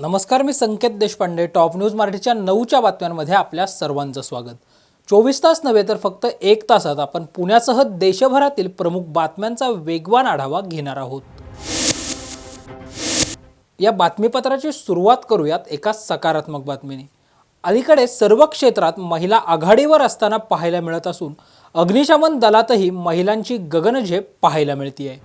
नमस्कार, मी संकेत Deshpande. Top news मराठीच्या 9च्या बातम्यांमध्ये आपल्या सर्वांचं स्वागत. 24 तास नव्हे तर फक्त 1 तासात आपण पुण्यासह देशभरातील प्रमुख बातम्यांचा वेगवान आढावा घेणार आहोत. या बातमीपत्राची सुरुवात करूयात एका सकारात्मक बातमीने. अलीकडे सर्व क्षेत्रात महिला आघाडीवर असताना पाहायला मिळत असून अग्निशमन दलातही महिलांची गगनझेप पाहायला मिळते.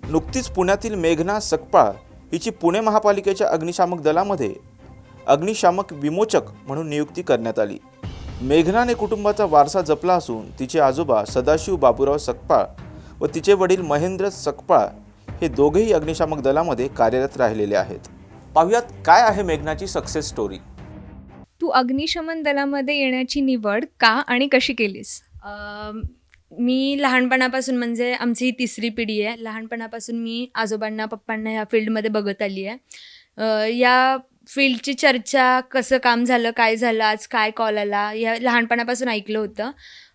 नुकतीच पुण्यातील मेघना सकपाळ हिची पुणे महापालिकेच्या अग्निशामक दलामध्ये अग्निशामक विमोचक म्हणून नियुक्ती करण्यात आली. मेघनाने कुटुंबाचा वारसा जपला असून तिचे आजोबा सदाशिव बाबूराव सकपाळ व तिचे वडील महेंद्र सकपाळ हे दोघेही अग्निशामक दलामध्ये कार्यरत राहिलेले आहेत. पाहुयात काय आहे मेघनाची सक्सेस स्टोरी. तू अग्निशमन दलामध्ये येण्याची निवड का आणि कशी केलीस? मी लहानपणापासून, म्हणजे आमची ही तिसरी पिढी आहे, लहानपणापासून मी आजोबांना पप्पांना ह्या फील्डमध्ये बघत आली आहे. या फील्डची चर्चा, कसं काम झालं, काय झालं, आज काय कॉल आला, या लहानपणापासून ऐकलं होतं.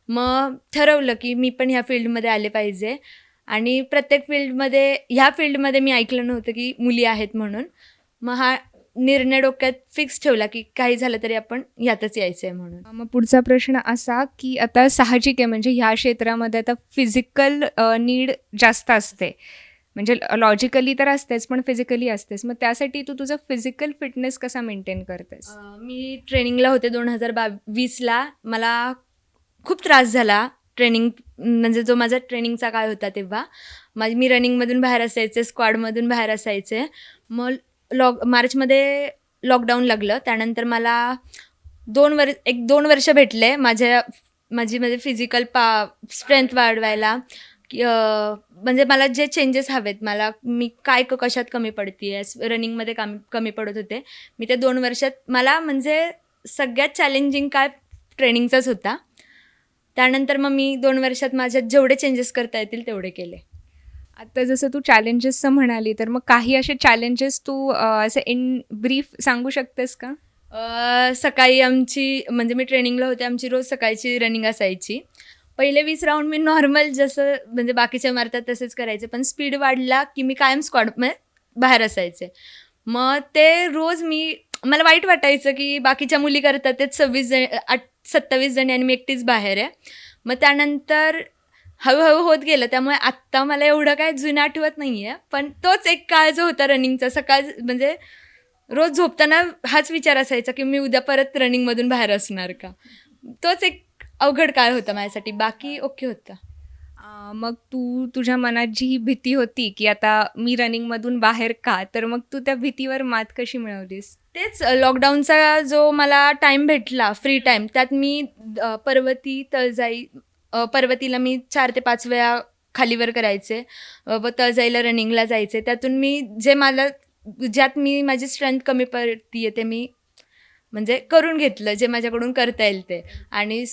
मग ठरवलं की मी पण ह्या फील्डमध्ये आले पाहिजे. आणि प्रत्येक ह्या फील्डमध्ये मी ऐकलं नव्हतं की मुली आहेत म्हणून. मग हा निर्णय डोक्यात फिक्स ठेवला की काही झालं तरी आपण ह्यातच यायचं आहे म्हणून. मग पुढचा प्रश्न असा की आता साहजिक आहे, म्हणजे ह्या क्षेत्रामध्ये आता फिजिकल नीड जास्त असते, म्हणजे लॉजिकली तर असतेच पण फिजिकली असतेच. मग त्यासाठी तू तुझा फिजिकल फिटनेस कसा मेंटेन करतेस? मी ट्रेनिंगला होते 2020ला. मला खूप त्रास झाला ट्रेनिंग, म्हणजे जो माझा ट्रेनिंगचा काळ होता तेव्हा. मी रनिंगमधून बाहेर असायचे, स्क्वॉडमधून बाहेर असायचे. मग मार्चमध्ये लॉकडाऊन लागलं. त्यानंतर मला 2 वर्ष भेटले माझी फिजिकल स्ट्रेंथ वाढवायला. म्हणजे मला जे चेंजेस हवेत, मी काय कशात कमी पडते आहे, रनिंगमध्ये कमी पडत होते मी. त्या 2 वर्षात मला म्हणजे सगळ्यात चॅलेंजिंग काळ ट्रेनिंगचाच होता. त्यानंतर मग मी 2 वर्षात माझ्यात जेवढे चेंजेस करता येतील तेवढे केले. आता जसं तू चॅलेंजेसचं म्हणाली, तर मग काही असे चॅलेंजेस तू असे इन ब्रीफ सांगू शकतेस का? सकाळी म्हणजे मी ट्रेनिंगला होते, आमची रोज सकाळची रनिंग असायची. पहिले 20 राऊंड मी नॉर्मल जसं म्हणजे बाकीचे मारतात तसेच करायचे, पण स्पीड वाढला की मी कायम स्क्वॉडमध्ये बाहेर असायचे. मग ते रोज मला वाईट वाटायचं की बाकीच्या मुली करतात ते 27 जणी आणि मी एकटीच बाहेर आहे. मग त्यानंतर हळूहळू होत गेलं. त्यामुळे आत्ता मला एवढं काय जुनं आठवत नाही आहे, पण तोच एक काळ जो होता रनिंगचा, सकाळ म्हणजे रोज झोपताना हाच विचार असायचा की मी उद्या परत रनिंगमधून बाहेर असणार का. तोच एक अवघड काळ होता माझ्यासाठी, बाकी ओके होता. मग तुझ्या मनात जी ही भीती होती की आता मी रनिंगमधून बाहेर का, तर मग तू त्या भीतीवर मात कशी मिळवलीस? तेच लॉकडाऊनचा जो मला टाईम भेटला, फ्री टाईम, त्यात मी पर्वतीला मी 4 ते 5 वेळा खालीवर करायचे व तळजाईला रनिंगला जायचे. त्यातून ज्यात माझी स्ट्रेंथ कमी पडते ते मी म्हणजे करून घेतलं, जे माझ्याकडून करता येईल ते. आणि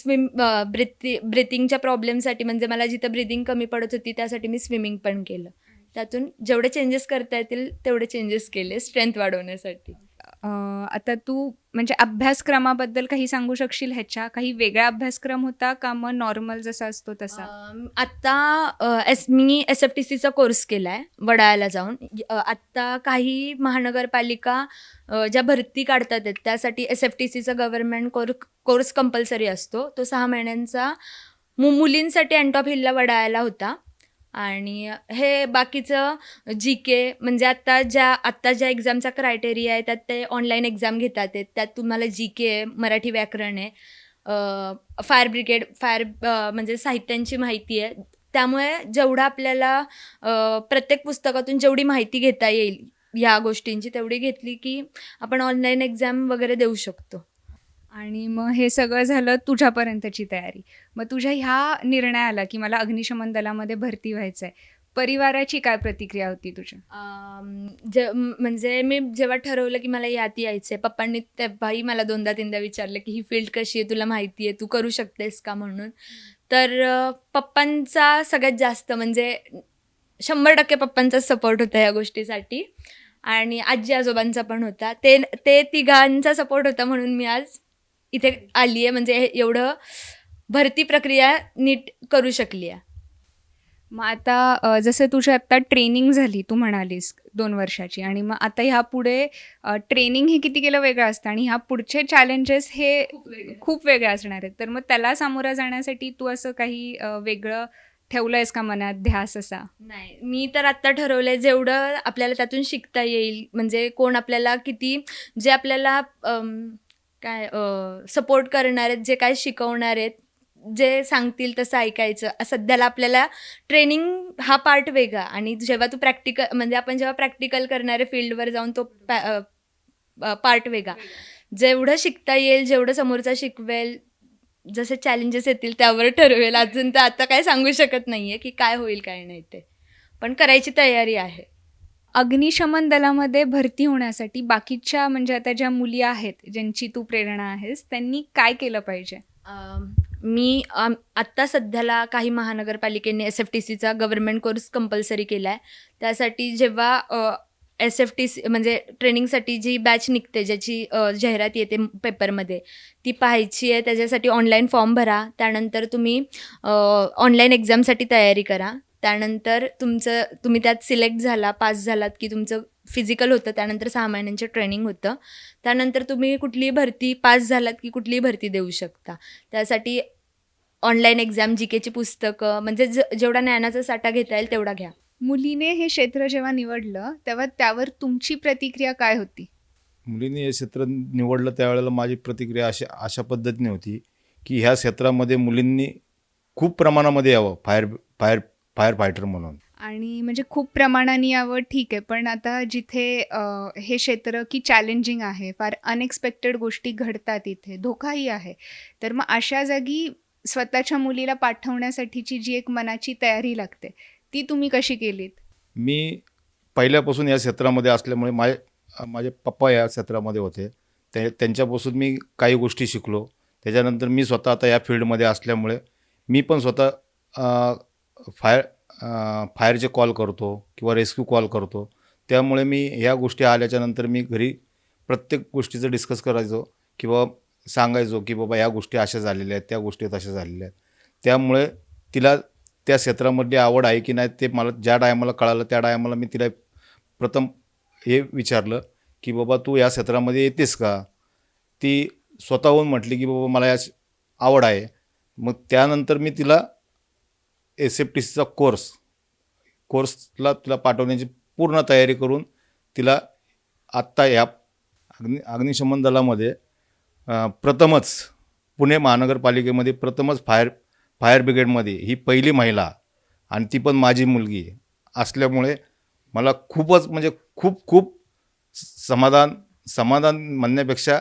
ब्रिथिंगच्या प्रॉब्लेमसाठी, म्हणजे मला जिथं ब्रिथिंग कमी पडत होती त्यासाठी मी स्विमिंग पण केलं. त्यातून जेवढे चेंजेस करता येतील तेवढे चेंजेस केले स्ट्रेंथ वाढवण्यासाठी. आता तू म्हणजे अभ्यासक्रमाबद्दल काही सांगू शकशील? ह्याच्या काही वेगळा अभ्यासक्रम होता का मग नॉर्मल जसा असतो तसा? आत्ता मी SFTCचा कोर्स केला आहे वडाळ्याला जाऊन. आत्ता काही महानगरपालिका ज्या भरती काढतात आहेत त्यासाठी SFTCचा गव्हर्नमेंट कोर्स कंपल्सरी असतो. तो 6 महिन्यांचा मुलींसाठी अँटॉप हिलला वडाळ्याला होता. आणि हे बाकीचं GK, म्हणजे आत्ता ज्या एक्झामचा क्रायटेरिया आहे त्यात ते ऑनलाईन एक्झाम घेतात आहेत. त्यात तुम्हाला GK आहे, मराठी व्याकरण आहे, फायर ब्रिगेड म्हणजे साहित्यांची माहिती आहे. त्यामुळे जेवढं आपल्याला प्रत्येक पुस्तकातून जेवढी माहिती घेता येईल ह्या गोष्टींची, तेवढी घेतली की आपण ऑनलाईन एक्झाम वगैरे देऊ शकतो. आणि मग हे सगळं झालं तुझ्यापर्यंतची तयारी. मग तुझ्या ह्या निर्णयाला की मला अग्निशमन दलामध्ये भरती व्हायचं आहे, परिवाराची काय प्रतिक्रिया होती तुझ्या? म्हणजे मी जेव्हा ठरवलं की मला यात यायचं आहे, पप्पांनी तेव्हाही मला 2दा-3दा विचारलं की ही फील्ड कशी आहे, तुला माहिती आहे, तू करू शकतेस का म्हणून. तर पप्पांचा सगळ्यात जास्त, म्हणजे 100% पप्पांचा सपोर्ट होता या गोष्टीसाठी. आणि आजी आजोबांचा पण होता. ते तिघांचा सपोर्ट होता म्हणून मी आज इथे आली आहे, म्हणजे एवढं भरती प्रक्रिया नीट करू शकली आहे. मग आता जसं तुझी आत्ता ट्रेनिंग झाली तू म्हणालीस 2 वर्षाची, आणि मग आता ह्या पुढे ट्रेनिंग हे किती केलं वेगळं असतं आणि ह्या पुढचे चॅलेंजेस हे खूप वेगळे असणार आहेत. तर मग त्याला सामोरं जाण्यासाठी तू असं काही वेगळं ठेवलंयस का मनात ध्यास असा? नाही, मी तर आत्ता ठरवलं आहे जेवढं आपल्याला त्यातून शिकता येईल, म्हणजे कोण आपल्याला किती जे आपल्याला सपोर्ट करणार आहेत, जे काय शिकवणार आहेत, जे सांगतील तसं ऐकायचं. सध्याला आपल्याला ट्रेनिंग हा पार्ट वेगळा, आणि जेव्हा तू म्हणजे आपण जेव्हा प्रॅक्टिकल करणारे फील्डवर जाऊन तो पार्ट वेगळा. जेवढं शिकता येईल, जेवढं समोरचा शिकवेल, जसे चॅलेंजेस येतील त्यावर ठरवेल. अजून तर आता काय सांगू शकत नाही आहे की काय होईल काय नाही ते, पण करायची तयारी आहे. अग्निशमन दलामध्ये भरती होण्यासाठी बाकीच्या म्हणजे आता ज्या मुली आहेत ज्यांची तू प्रेरणा आहेस, त्यांनी काय केलं पाहिजे? मी आत्ता सध्याला काही महानगरपालिकेने SFTCचा गव्हर्नमेंट कोर्स कंपल्सरी केला आहे. त्यासाठी जेव्हा SFTC म्हणजे ट्रेनिंगसाठी जी बॅच निघते, ज्याची जाहिरात येते पेपरमध्ये, ती पाहायची आहे. त्याच्यासाठी ऑनलाईन फॉर्म भरा. त्यानंतर तुम्ही ऑनलाईन एक्झामसाठी तयारी करा. त्यानंतर तुम्ही त्यात सिलेक्ट झाला, पास झालात की तुमचं फिजिकल होतं. त्यानंतर 6 महिन्यांचं ट्रेनिंग होतं. त्यानंतर तुम्ही कुठलीही भरती पास झालात की कुठलीही भरती देऊ शकता. त्यासाठी ऑनलाईन एक्झाम, GKची पुस्तकं, म्हणजे जेवढा ज्ञानाचा साठा घेता येईल तेवढा घ्या. मुलीने हे क्षेत्र जेव्हा निवडलं तेव्हा त्यावर तुमची प्रतिक्रिया काय होती? मुलीने हे क्षेत्र निवडलं त्यावेळेला माझी प्रतिक्रिया अशा पद्धतीने होती की ह्या क्षेत्रामध्ये मुलींनी खूप प्रमाणामध्ये यावं, फायर फायटर म्हणून. आणि म्हणजे खूप प्रमाणाने यावं ठीक आहे, पण आता जिथे हे क्षेत्र की चॅलेंजिंग आहे, फार अनएक्सपेक्टेड गोष्टी घडतात, इथे धोकाही आहे, तर मग अशा जागी स्वतःच्या मुलीला पाठवण्यासाठीची जी एक मनाची तयारी लागते ती तुम्ही कशी केलीत? मी पहिल्यापासून या क्षेत्रामध्ये असल्यामुळे माझे पप्पा या क्षेत्रामध्ये होते, त्यांच्यापासून मी काही गोष्टी शिकलो. त्याच्यानंतर मी स्वतः आता या फील्डमध्ये असल्यामुळे मी पण स्वतः फायरचे कॉल करतो किंवा रेस्क्यू कॉल करतो. त्यामुळे मी ह्या गोष्टी आल्याच्यानंतर मी घरी प्रत्येक गोष्टीचं डिस्कस करायचो किंवा सांगायचो की बाबा ह्या गोष्टी अशा झालेल्या आहेत, त्या गोष्टी तशा झालेल्या आहेत. त्यामुळे तिला त्या क्षेत्रामधली आवड आहे की नाही ते मला ज्या टायमाला कळालं त्या टायमाला मी तिला प्रथम हे विचारलं की बाबा तू या क्षेत्रामध्ये येतेस का? ती स्वतःहून म्हटली की बाबा मला या आवड आहे. मग त्यानंतर मी तिला SFTCचा कोर्सला तिला पाठवण्याची पूर्ण तयारी करून तिला आत्ता या अग्निशमन दलामध्ये प्रथमच पुणे महानगरपालिकेमध्ये प्रथमच फायर ब्रिगेडमध्ये ही पहिली महिला, आणि ती पण माझी मुलगी असल्यामुळे मला खूपच म्हणजे खूप समाधान म्हणण्यापेक्षा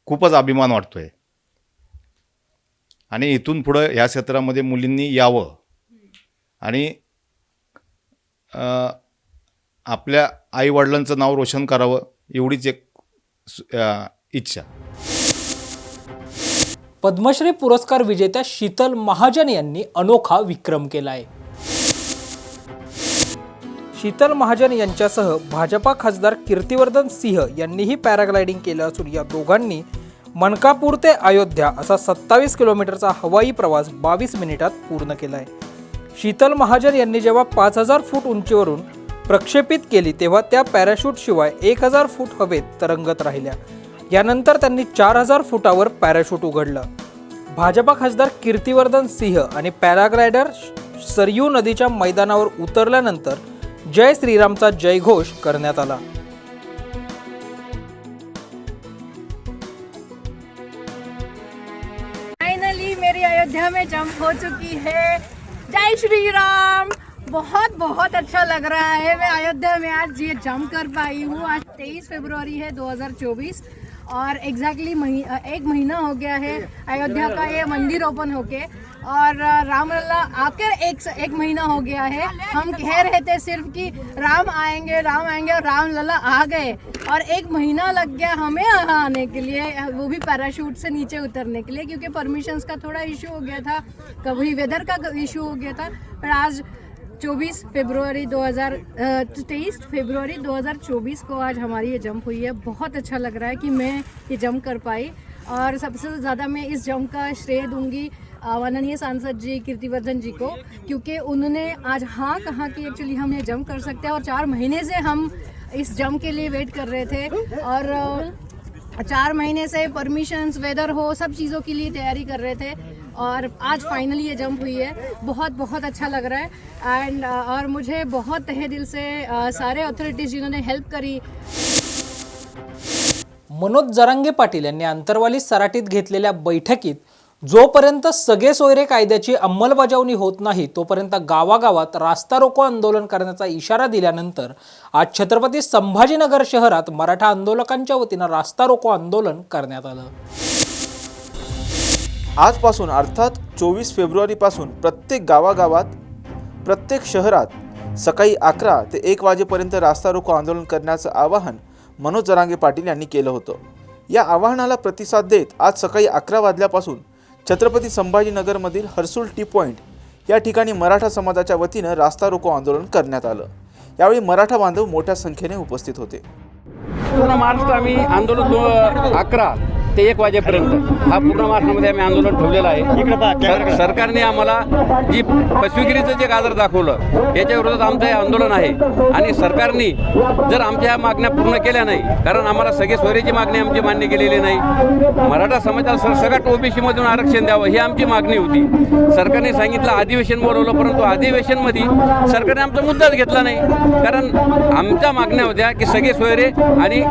खूपच अभिमान वाटतो आहे. आणि इथून पुढं ह्या क्षेत्रामध्ये मुलींनी यावं आणि आपल्या आईवडिलांचं नाव रोशन करावं एवढीच एक इच्छा. पद्मश्री पुरस्कार विजेत्या शीतल महाजन यांनी अनोखा विक्रम केला आहे. शीतल महाजन यांच्यासह भाजपा खासदार कीर्तिवर्धन सिंह यांनीही पॅराग्लायडिंग केलं असून या दोघांनी मनकापूर ते अयोध्या असा 27 किलोमीटरचा हवाई प्रवास 22 मिनिटात पूर्ण केला आहे. शीतल महाजन यांनी जेव्हा 5000 फूट उंचीवरून प्रक्षेपित केली तेव्हा त्या पॅराशूट शिवाय 1000 फूट हवेत तरंगत राहिल्या. यानंतर त्यांनी 4000 फुटावर पॅराशूट उघडलं. भाजपा खासदार कीर्तिवर्धन सिंह आणि पॅराग्लायडर सरयू नदीच्या मैदानावर उतरल्यानंतर जय श्रीरामचा जयघोष करण्यात आला. फाइनली मेरी अयोध्या में जंप हो चुकी है. जय श्री राम. बहुत बहुत अच्छा लग रहा है. मैं अयोध्या में आज ये जंप कर पाई हूँ. आज 23 फरवरी है 2024 और एग्जैक्टली एक महीना हो गया है अयोध्या का ये मंदिर ओपन होके, और रामलला आकर एक महीना हो गया है. हम कह रहे थे सिर्फ कि राम आएंगे और रामलला आ गए, और 1 महीना लग गया हमें यहाँ आने के लिए, वो भी पैराशूट से नीचे उतरने के लिए, क्योंकि परमिशंस का थोड़ा इशू हो गया था, कभी वेदर का इशू हो गया था. पर आज 23 फरवरी 2024 को आज हमारी ये जंप हुई है। बहुत अच्छा लग रहा है कि मैं ये जंप कर पाई, और सबसे ज़्यादा मैं इस जंप का श्रेय दूंगी माननीय सांसद जी कीर्तिवर्धन जी को, क्योंकि उन्होंने आज हाँ कहा कि एक्चुअली हम ये जंप कर सकते हैं। और 4 महीने से हम इस जंप के लिए वेट कर रहे थे, और 4 महीने से परमिशंस, वेदर हो, सब चीज़ों के लिए तैयारी कर रहे थे, और आज फाइनली ये जंप हुई है। बहुत बहुत अच्छा लग रहा है। एंड और मुझे बहुत तहे दिल से सारे अथॉरिटीज़ जिन्होंने हेल्प करी। मनोज जरांगे पाटील यांनी अंतरवाली सराटीत घेतलेल्या बैठकीत जोपर्यंत सगळे सोयरे कायद्याची अंमलबजावणी होत नाही तोपर्यंत गावागावात रास्ता रोको आंदोलन करण्याचा इशारा दिल्यानंतर आज छत्रपती संभाजीनगर शहरात मराठा आंदोलकांच्या वतीनं रास्ता रोको आंदोलन करण्यात आलं। आजपासून अर्थात 24 फेब्रुवारीपासून प्रत्येक गावागावात, प्रत्येक शहरात सकाळी 11 ते 1 वाजेपर्यंत रास्ता रोको आंदोलन करण्याचं आवाहन मनोज जरांगे पाटील यांनी केलं होतं। या आवाहनाला प्रतिसाद देत आज सकाळी 11 वाजल्यापासून छत्रपती संभाजीनगरमधील हर्सुल टी पॉईंट या ठिकाणी मराठा समाजाच्या वतीनं रास्ता रोको आंदोलन करण्यात आलं। यावेळी मराठा बांधव मोठ्या संख्येने उपस्थित होते। पूर्ण महाराष्ट्र आम्ही आंदोलन 11 ते 1 वाजेपर्यंत हा पूर्ण महाराष्ट्रामध्ये आम्ही आंदोलन ठेवलेलं आहे। सरकारने आम्हाला जी फसवेगिरीचं जे गाजर दाखवलं याच्या विरोधात आमचं हे आंदोलन आहे, आणि सरकारने जर आमच्या ह्या मागण्या पूर्ण केल्या नाही, कारण आम्हाला सगळे सोयरेची मागणी आमची मान्य केलेली नाही, मराठा समाजाला सरसकट ओबीसीमधून आरक्षण द्यावं ही आमची मागणी होती। सरकारने सांगितलं अधिवेशन बोलवलं, परंतु अधिवेशनमध्ये सरकारने आमचा मुद्दाच घेतला नाही, कारण आमच्या मागण्या होत्या की सगळे सोयरे आणि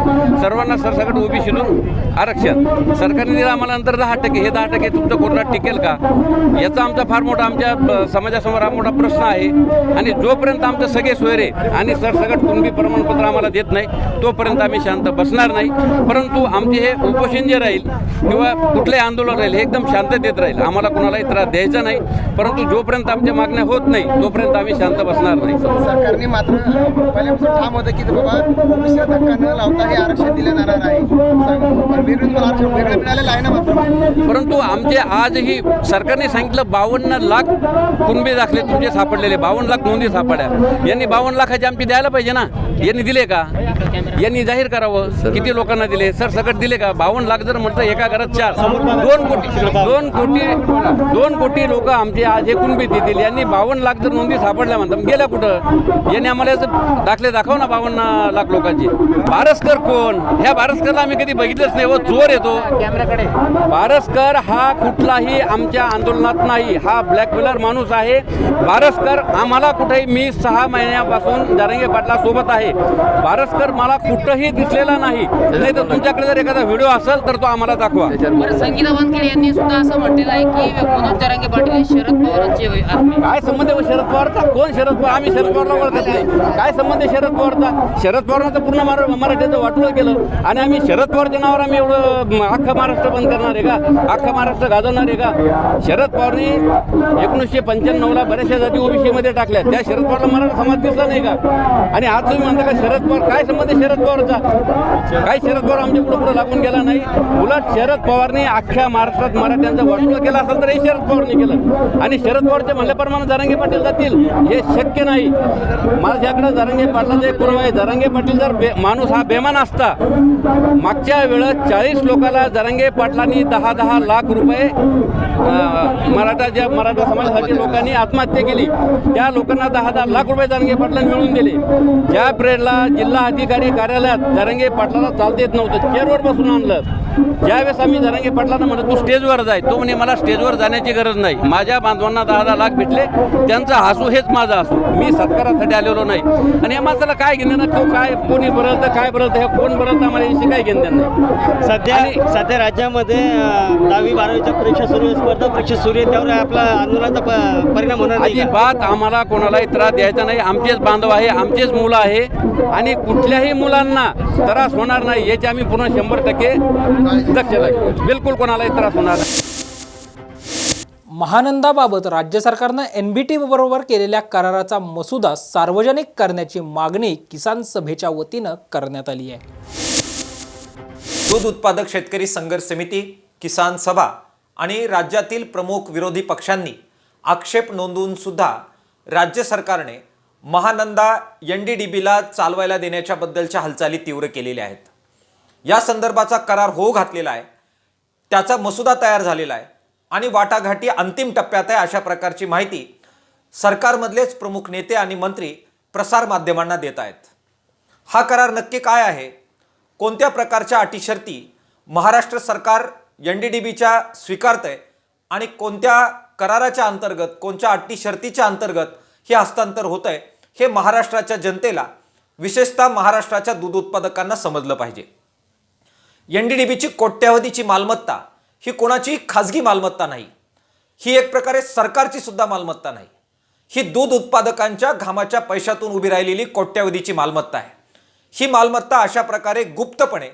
सर्वांना सरसकट ओबीसीतून आरक्षण। सरकारने दिलं आम्हाला नंतर 10%, हे 10% तुमचं कोर्टात टिकेल का, याचा आमचा फार मोठा आमच्या समाजासमोर हा मोठा प्रश्न आहे। आणि जोपर्यंत आमचं सगळे सोयरे आणि सरसकट कुणबी प्रमाणपत्र आम्हाला देत नाही तोपर्यंत आम्ही शांत बसणार नाही। परंतु आमचे हे उपोषण जे राहील किंवा कुठलंही आंदोलन राहील हे एकदम शांततेत राहील, आम्हाला कोणालाही त्रास द्यायचा नाही, परंतु जोपर्यंत आमच्या मागण्या होत नाही तोपर्यंत आम्ही शांत बसणार नाही। सरकारने मात्र पहिल्यापासून ठाम होतं की बाबा ओबीसीला धक्का न लावता हे आरक्षण दिलं जाणार आहे, आरक्षण वेगळं मिळालेलं आहे ना। मात्र परंतु आमचे आजही सरकारने सांगितलं 52 लाख कुणबी दाखले तुमचे सापडलेले, 52 लाख नोंदी सापड्या, यांनी 52 लाखाची आमची द्यायला पाहिजे ना। यांनी दिले का? यांनी जाहीर करावं किती लोकांना दिले, सरसकट दिले का? 52 लाख जर म्हटलं एका घरात 4, 2 कोटी लोक आमचे आज हे कुणबी देतील, यांनी 52 लाख जर नोंदी सापडल्या म्हणतात गेल्या कुठं? यांनी आम्हाला याचं दाखले दाखव ना 52 लाख लोकांचे। बारसकर कोण? ह्या बारसकरला आम्ही कधी बघितलंच नाही, व चोर येतो बारसकर हा कुठलाही आमच्या आंदोलनात नाही, हा ब्लॅकमेलर माणूस आहे। बारसकर आम्हाला कुठेही, मी 6 महिन्यापासून जरांगे पाटला सोबत आहे, बारसकर मला कुठंही दिसलेला नाही तर तुमच्याकडे जर एखादा व्हिडिओ असेल तर तो आम्हाला दाखवा। संगीता वानखेडे यांनी सुद्धा असं म्हटलेलं आहे की मनोज जरांगे पाटील हे शरद पवारांचे आत्मे। काय संबंध आहे शरद पवारचा? कोण शरद पवार? आम्ही शरद पवारला ओळखत नाही। काय संबंध आहे शरद पवारचा? शरद पवारनं तर पूर्ण मराठीचं वाटोळं केलं, आणि आम्ही शरद पवारच्या नावावर आम्ही एवढं अख्खं महाराष्ट्र बंद करणार आहे का? अख्खा महाराष्ट्र गाजवणार आहे का? शरद पवारने 1995ला बऱ्याचशा जाती ओबीसीमध्ये टाकल्या, त्या शरद पवारला मराठा समाज दिसला नाही का? आणि आज तुम्ही म्हणता का शरद पवार? काय संबंध आहे शरद पवारचा? काय शरद पवार आमच्या पुढे लागून गेला नाही? उलट शरद पवारने अख्ख्या महाराष्ट्रात मराठ्यांचं वाटोळं केलं असेल तर हे शरद पवारने केलं, आणि शरद पवारच्या म्हणल्याप्रमाणे जरांगे पाटील जातील हे शक्य नाही। माझ्याकडे जरांगे पाटलाचा एक पुरावा आहे, जरांगे पाटील जर माणूस हा बेमान असता, मागच्या वेळेस 40 लोकांना जरांगे पाटलांनी 10-10 लाख रुपये मराठा समाजासाठी लोकांनी आत्महत्या केली, त्या लोकांना 10-10 लाख रुपये जरांगे पाटलांनी मिळवून दिले। ज्या पिरियडला जिल्हा अधिकारी कार्यालयात जरांगे पाटलाला चालता येत नव्हतं, चेअरवर बसून आणलं, ज्यावेळेस आम्ही जरांगे पाटलांना म्हणतो तू स्टेजवर जाय, तो म्हणे मला स्टेजवर जाण्याची गरज नाही, माझ्या बांधवांना 10-10 लाख भेटले, त्यांचा हसू हेच माझा हसू, मी सत्कारासाठी आलेलो नाही। आणि या माणसाला काय घेणं ना, तो काय कोणी बरळतं काय बरळतं, हे कोण बरळतं आम्हाला याची काय घेणं नाही। सध्या राज्यामध्ये 10वी-12वीच्या परीक्षा सुरू, स्पर्धा परीक्षा सुरू आहे, त्यावर आपला आंदोलनाचा परिणाम होणार नाही? अजिबात आम्हाला कोणालाही त्रास द्यायचा नाही, आमचेच बांधव आहे, आमचेच मुलं आहे, आणि कुठल्याही मुलांना त्रास होणार नाही याची आम्ही पूर्ण 100% दक्ष लागू, बिलकुल कोणालाही त्रास होणार नाही। महानंदाबाबत राज्य सरकारनं NBT बरोबर केलेल्या कराराचा मसुदा सार्वजनिक करण्याची मागणी किसान सभेच्या वतीनं करण्यात आली आहे। दूध उत्पादक शेतकरी संघर्ष समिती, किसान सभा आणि राज्यातील प्रमुख विरोधी पक्षांनी आक्षेप नोंदवून सुद्धा राज्य सरकारने महानंदा NDDBला चालवायला देण्याच्याबद्दलच्या हालचाली तीव्र केलेल्या आहेत. या संदर्भाचा करार होऊ घातलेला आहे, त्याचा मसुदा तयार झालेला आहे आणि वाटाघाटी अंतिम टप्प्यात आहे अशा प्रकारची माहिती सरकारमधलेच प्रमुख नेते आणि मंत्री प्रसार माध्यमांना देत आहेत. हा करार नक्की काय आहे, कोणत्या प्रकारच्या अटी शर्ती महाराष्ट्र सरकार NDDBच्या स्वीकारतंय आणि कोणत्या कराराच्या अंतर्गत, कोणत्या अटी शर्तीच्या अंतर्गत हे हस्तांतर होत आहे, हे महाराष्ट्राच्या जनतेला, विशेषतः महाराष्ट्राच्या दूध उत्पादकांना समजलं पाहिजे. NDDBची कोट्यावधीची मालमत्ता ही कोणाची खाजगी मालमत्ता नाही, ही एक प्रकारे सरकारची सुद्धा मालमत्ता नाही. ही दूध उत्पादकांच्या घामाच्या पैशातून उभी राहिलेली कोट्यावधीची मालमत्ता आहे. ही मालमत्ता अशा प्रकारे गुप्तपणे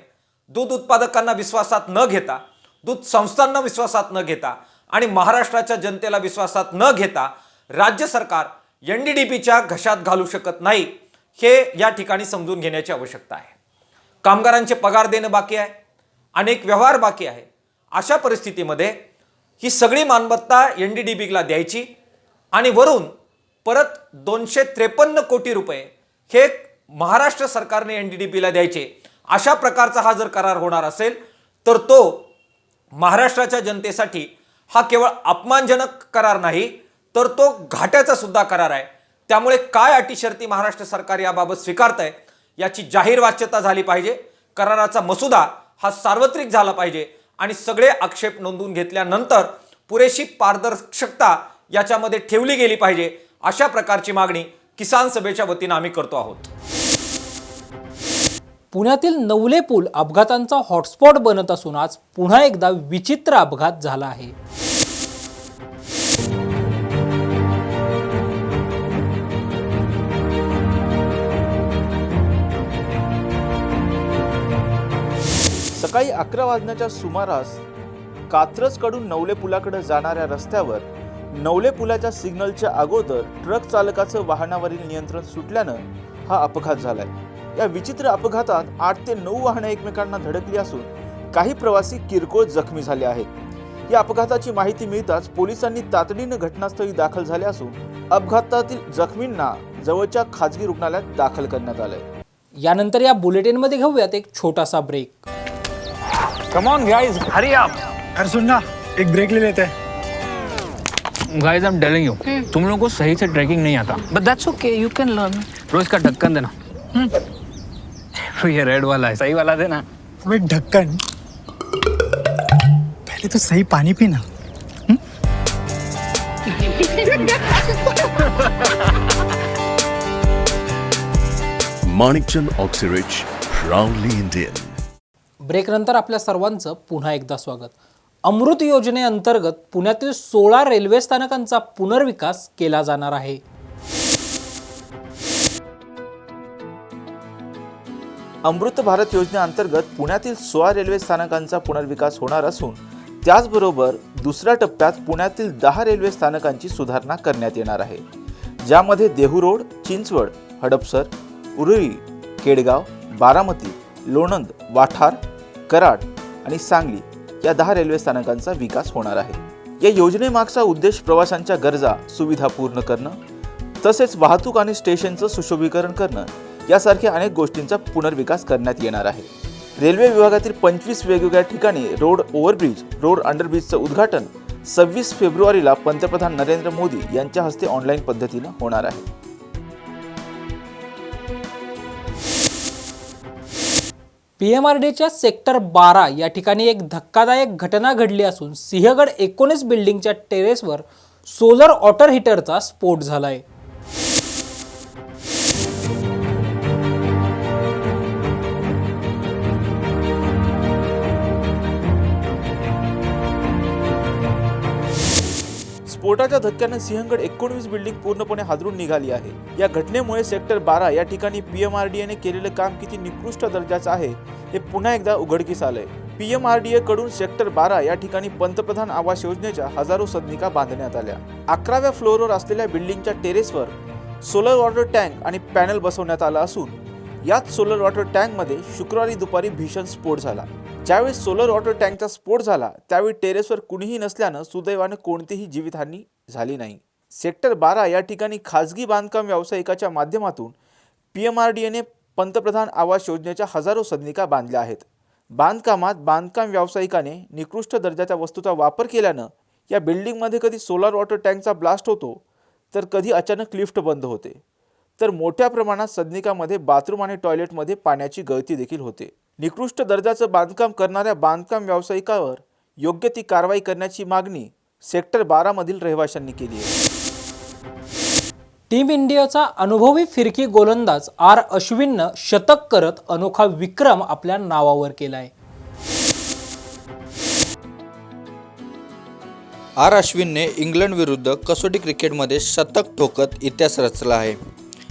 दूध उत्पादकांना विश्वासात न घेता, दूध संस्थांना विश्वासात न घेता आणि महाराष्ट्राच्या जनतेला विश्वासात न घेता राज्य सरकार NDDBच्या घशात घालू शकत नाही, हे या ठिकाणी समजून घेण्याची आवश्यकता आहे. कामगारांचे पगार देणं बाकी आहे, अनेक व्यवहार बाकी आहे. अशा परिस्थितीमध्ये ही सगळी मालमत्ता NDDBला द्यायची आणि वरून परत 253 कोटी रुपये हे महाराष्ट्र सरकारने NDDBला द्यायचे, अशा प्रकारचा हा जर करार होणार असेल तर तो महाराष्ट्राच्या जनतेसाठी हा केवळ अपमानजनक करार नाही, तर तो घाट्याचा सुद्धा करार आहे. त्यामुळे काय अटी शर्ती महाराष्ट्र सरकार याबाबत स्वीकारतंय याची जाहीर वाच्यता झाली पाहिजे. कराराचा मसुदा हा सार्वत्रिक झाला पाहिजे आणि सगळे आक्षेप नोंदवून घेतल्यानंतर पुरेशी पारदर्शकता याच्यामध्ये ठेवली गेली पाहिजे, अशा प्रकारची मागणी किसान सभेच्या वतीनं आम्ही करतो आहोत. पुण्यातील नवले पूल अपघातांचा हॉटस्पॉट बनत असून आज पुन्हा एकदा विचित्र अपघात झाला आहे. सकाळी 11 वाजण्याच्या सुमारास कात्रजकडून नवले पुलाकडे जाणाऱ्या रस्त्यावर नवले पुलाच्या सिग्नलच्या अगोदर ट्रक चालकाचं वाहनावरील नियंत्रण सुटल्यानं हा अपघात झालाय. या विचित्र अपघातात 8 ते 9 वाहने एकमेकांना धडकली असून काही प्रवासी किरकोळ जखमी झाले आहेत. या अपघाताची माहिती मिळताच पोलिसांनी तातडीनं घटनास्थळी दाखल झाले असून अपघातातील जखमींना जवळच्या खाजगी रुग्णालयात दाखल करण्यात आलंय. यानंतर या बुलेटिनमध्ये घेऊयात एक छोटासा break. Come on guys, hurry up. अरे सुन ना, एक ब्रेक ले लेते हैं. Guys, I am telling you, तुम लोगों को सही से ट्रैकिंग नहीं आता. But that's okay, you can learn. रोज का ढक्कन देना. ये रेड वाला है, सही वाला देना. अबे ढक्कन, पहले तो सही पानी पीना. Manikchand Oxyrich, proudly Indian. Break नंतर आपल्या सर्वांचं पुन्हा एकदा स्वागत. अमृत योजनेअंतर्गत पुण्यातील 16 रेल्वे स्थानकांचा पुनर्विकास केला जाणार आहे. अमृत भारत योजनेअंतर्गत पुण्यातील 16 रेल्वे स्थानकांचा पुनर्विकास होणार असून त्याचबरोबर दुसऱ्या टप्प्यात पुण्यातील 10 रेल्वे स्थानकांची सुधारणा करण्यात येणार आहे, ज्यामध्ये देहू रोड, चिंचवड, हडपसर, उरुळी, केडगाव, बारामती, लोणंद, वाठार, कराड आणि सांगली या 10 रेल्वे स्थानकांचा विकास होणार आहे. या योजनेमागचा उद्देश प्रवाशांच्या गरजा, सुविधा पूर्ण करणं, तसेच वाहतूक आणि स्टेशनचं सुशोभीकरण करणं यासारख्या अनेक गोष्टींचा पुनर्विकास करण्यात येणार आहे. रेल्वे विभागातील 25 वेगवेगळ्या ठिकाणी रोड ओव्हरब्रिज, रोड अंडरब्रिजचं उद्घाटन 26 फेब्रुवारीला पंतप्रधान नरेंद्र मोदी यांच्या हस्ते ऑनलाईन पद्धतीनं होणार आहे. PMRDच्या सेक्टर 12 या ठिकाणी एक धक्कादायक घटना घडली असून सिंहगड 19 बिल्डिंगच्या टेरेसवर सोलर वॉटर हीटरचा स्फोट झालाय. स्फोटाच्या धक्क्याने सिंहगड 19 बिल्डिंग पूर्णपणे हादरून निघाली आहे. या घटनेमुळे सेक्टर 12 या ठिकाणी PMRDAने केलेलं काम किती निकृष्ट दर्जाचं आहे हे पुन्हा एकदा उघडकीस आलंय. PMRDA कडून सेक्टर 12 या ठिकाणी पंतप्रधान आवास योजनेच्या हजारो सदनिका बांधण्यात आल्या. 11व्या फ्लोअरवर असलेल्या बिल्डिंगच्या टेरेसवर सोलर वॉटर टँक आणि पॅनल बसवण्यात आला असून याच सोलर वॉटर टँकमध्ये शुक्रवारी दुपारी भीषण स्फोट झाला. ज्यावेळी सोलर वॉटर टँकचा स्फोट झाला त्यावेळी टेरेसवर कुणीही नसल्यानं सुदैवाने कोणतीही जीवितहानी झाली नाही. सेक्टर 12 या ठिकाणी खाजगी बांधकाम व्यावसायिकाच्या माध्यमातून PMRDAने पंतप्रधान आवास योजनेच्या हजारो सदनिका बांधल्या आहेत. बांधकामात बांधकाम व्यावसायिकाने निकृष्ट दर्जाच्या वस्तूचा वापर केल्यानं या बिल्डिंगमध्ये कधी सोलार वॉटर टँकचा ब्लास्ट होतो, तर कधी अचानक लिफ्ट बंद होते, तर मोठ्या प्रमाणात सदनिकामध्ये बाथरूम आणि टॉयलेटमध्ये पाण्याची गळती देखील होते. निकृष्ट दर्जाचं बांधकाम करणाऱ्या बांधकाम व्यावसायिकावर योग्य ती कारवाई करण्याची मागणी सेक्टर 12 मधील रहिवाशांनी केली आहे. टीम इंडियाचा अनुभवी फिरकी गोलंदाज आर अश्विननं शतक करत अनोखा विक्रम आपल्या नावावर केलाय. आर अश्विनने इंग्लंड विरुद्ध कसोटी क्रिकेटमध्ये शतक ठोकत इतिहास रचला आहे.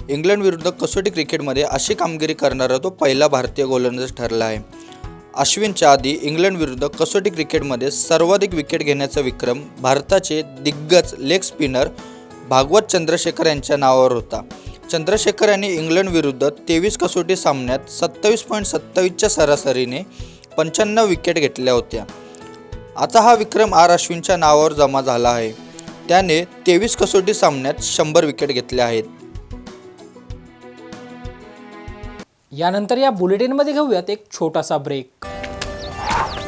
इंग्लंड विरुद्ध कसोटी क्रिकेटमध्ये अशी कामगिरी करणारा तो पहिला भारतीय गोलंदाज ठरला आहे. अश्विनच्या आधी इंग्लंड विरुद्ध कसोटी क्रिकेटमध्ये सर्वाधिक विकेट घेण्याचा विक्रम भारताचे दिग्गज लेग स्पिनर भागवत चंद्रशेखर यांच्या नावावर होता. चंद्रशेखर यांनी इंग्लंड विरुद्ध 23 कसोटी सामन्यात 27.27च्या सरासरीने 95 विकेट घेतल्या होत्या. आता हा विक्रम आर अश्विनच्या नावावर जमा झाला आहे. त्याने 23 कसोटी सामन्यात 100 विकेट घेतल्या आहेत. यानंतर या बुलेटिनमध्ये घेऊयात एक छोटासा break.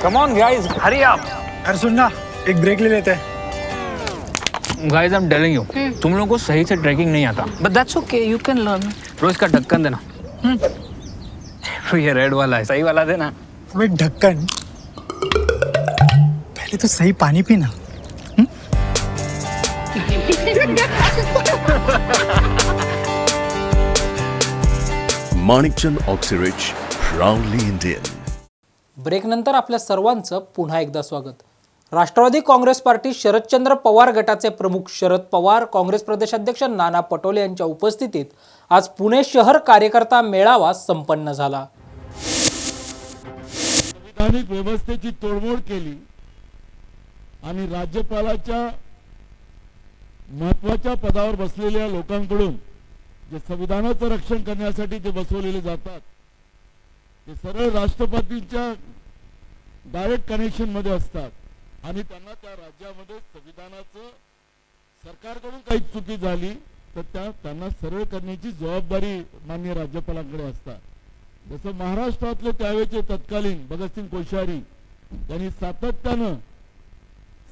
Come on guys, hurry up. अरे सुन ना, एक ब्रेक ले लेते हैं. Guys I am telling you, तुम लोगों को सही से ट्रैकिंग नहीं आता, but that's okay, you can learn. रोज का ढक्कन देना. ये रेड वाला है, सही वाला देना. अबे ढक्कन, पहले तो सही पानी पीना. Manikchand Oxyrich, proudly Indian. Break नंतर आपल्या सर्वांचं पुन्हा एकदा स्वागत. राष्ट्रवादी काँग्रेस पार्टी शरदचंद्र पवार गटाचे प्रमुख शरद पवार, काँग्रेस प्रदेशाध्यक्ष नाना पटोले यांच्या उपस्थितीत आज पुणे शहर कार्यकर्ता मेळावा संपन्न झाला. संविधानिक व्यवस्थेची तोडमोड केली आणि राज्यपालाच्या महत्त्वाच्या पदावर बसलेल्या लोकांकडून जे संविधानाचं रक्षण करण्यासाठी जे बसवलेले जातात ते सरळ राष्ट्रपतींच्या डायरेक्ट कनेक्शन मध्ये असतात आणि त्यांना त्या राज्यामध्ये संविधानाचं सरकारकडून काही चुकी झाली तर त्यांना सरळ करण्याची जबाबदारी माननीय राज्यपालांकडे असतात. जसं महाराष्ट्रातले त्यावेळेचे तत्कालीन भगतसिंग कोश्यारी यांनी सातत्यानं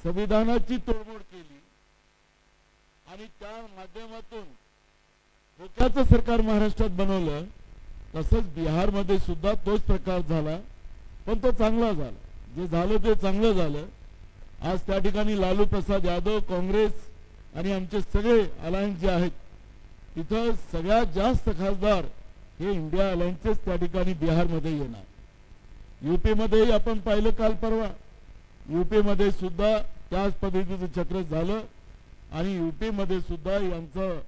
संविधानाची तोडमोड केली आणि त्या माध्यमातून धोक्याचं सरकार महाराष्ट्रात बनवलं. तसंच बिहारमध्ये सुद्धा तोच प्रकार झाला, पण तो चांगला झाला. जे झालं ते चांगलं झालं. आज त्या ठिकाणी लालू प्रसाद यादव, काँग्रेस आणि आमचे सगळे अलायन्स जे आहेत तिथं सगळ्यात जास्त खासदार हे इंडिया अलायन्सचेच त्या ठिकाणी बिहारमध्ये येणार. यूपीमध्येही आपण पाहिलं काल परवा, यूपीमध्ये सुद्धा त्याच पद्धतीचं चक्र झालं आणि यूपीमध्ये सुद्धा यांचं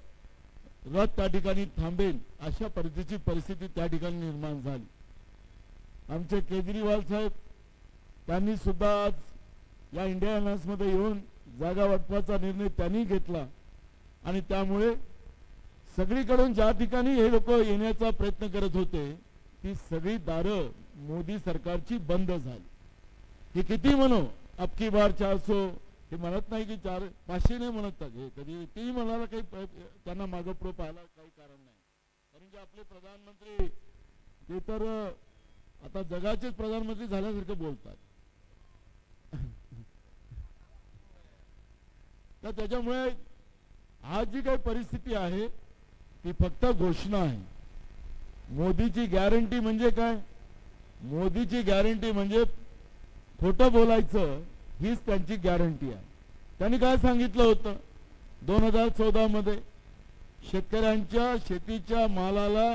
रथ त्या ठिकाणी थांबेल अशा पद्धतीची परिस्थिती त्या ठिकाणी निर्माण झाली. आमचे केजरीवाल साहेब त्यांनी सुद्धा आज या इंडिया अलायन्समध्ये येऊन जागा वाटपाचा निर्णय त्यांनी घेतला आणि त्यामुळे सगळीकडून ज्या ठिकाणी हे लोक येण्याचा प्रयत्न करत होते ती सगळी दारं मोदी सरकारची बंद झाली. हे किती म्हणू, अब की बार 400 हे म्हणत नाही की 500 नाही म्हणत हे कधी तेही म्हणाला काही त्यांना मागं पुढं पाहायला काही कारण नाही. कारण की आपले प्रधानमंत्री ते तर आता जगाचेच प्रधानमंत्री झाल्यासारखं बोलतात. तर त्याच्यामुळे आज जी काही परिस्थिती आहे ती फक्त घोषणा आहे. मोदीची गॅरंटी म्हणजे काय? मोदीची गॅरंटी म्हणजे खोटं बोलायचं हीच त्यांची गॅरंटी आहे. त्यांनी काय सांगितलं होतं 2014 मध्ये शेतकऱ्यांच्या शेतीच्या मालाला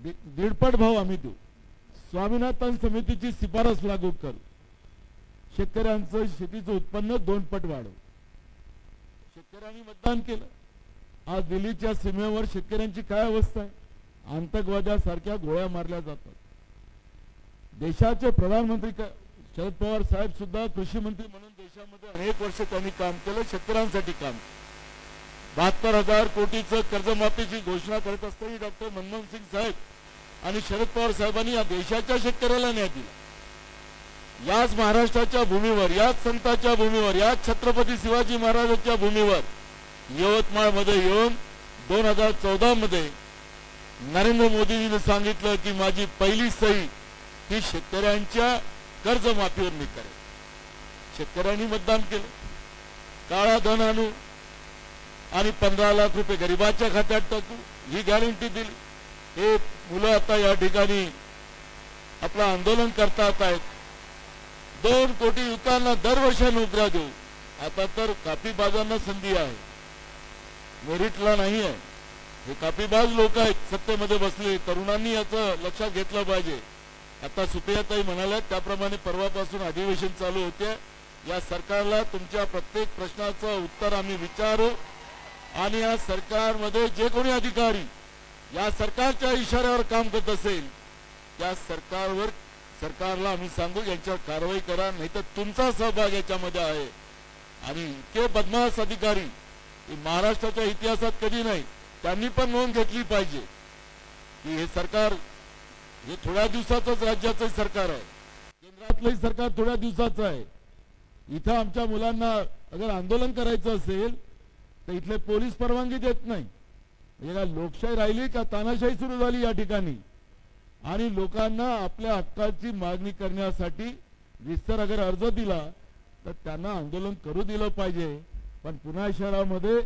1.5 भाव आम्ही देऊ, स्वामीनाथन समितीची शिफारस लागू करू, शेतकऱ्यांचं शेतीचं उत्पन्न 2 पट वाढवू. शेतकऱ्यांनी मतदान केलं. आज दिल्लीच्या सीमेवर शेतकऱ्यांची काय अवस्था आहे? आतंकवाद्यासारख्या गोळ्या मारल्या जातात. देशाचे प्रधानमंत्री शरद पवार साहेब सुद्धा कृषी मंत्री म्हणून देशामध्ये अनेक वर्ष त्यांनी काम केलं, शेतकऱ्यांसाठी काम. 72,000 कोटीचं कर्जमाफीची घोषणा करत असताना डॉक्टर मनमोहन सिंग साहेब आणि शरद पवार साहेबांनी या देशाच्या शेतकऱ्याला न्याय दिला. याच महाराष्ट्राच्या भूमीवर, याच संतांच्या भूमीवर, याच छत्रपती शिवाजी महाराजांच्या भूमीवर यवतमाळमध्ये येऊन 2014मध्ये नरेंद्र मोदींनी सांगितलं की माझी पहिली सही ही शेतकऱ्यांच्या कर्जमाफीवर मी करेन. शेतकऱ्यांनी मतदान केलं. काळा धन आणू आणि 15 लाख रुपये गरिबाच्या खात्यात टाकू ही गॅरंटी दिली. हे मुलं आता या ठिकाणी आपलं आंदोलन करतात आहेत. 2 कोटी युवकांना दरवर्षी नोकऱ्या देऊ. आता तर कापीबाजांना संधी आहे, मेरिटला नाही आहे. हे कापीबाज लोक आहेत सत्तेमध्ये बसले. तरुणांनी याचं लक्षात घेतलं पाहिजे. आता सुप्रियाताई म्हणाल्या त्याप्रमाणे परवापासून अधिवेशन चालू होते. या सरकारला तुमच्या प्रत्येक प्रश्नाचं उत्तर आम्ही विचारू आणि या सरकारमध्ये जे कोणी अधिकारी या सरकारच्या इशाऱ्यावर काम करत असेल त्या सरकारला आम्ही सांगू यांच्यावर कारवाई करा, नाहीतर तुमचा सहभाग याच्यामध्ये आहे. आणि इतके बदमाश अधिकारी महाराष्ट्राच्या इतिहासात कधी नाही. त्यांनी पण नोंद घेतली पाहिजे की हे सरकार हे थोड्या दिवसाचंच राज्याचं सरकार आहे. केंद्रातलंही सरकार थोड्या दिवसाचं आहे. इथं आमच्या मुलांना अगर आंदोलन करायचं असेल तर इथले पोलीस परवानगी देत नाही. म्हणजे काय लोकशाही राहिली का तानाशाही सुरू झाली या ठिकाणी. आणि लोकांना आपल्या हक्काची मागणी करण्यासाठी विस्तार अगर अर्ज दिला तर त्यांना आंदोलन करू दिलं पाहिजे. पण पुणे शहरामध्ये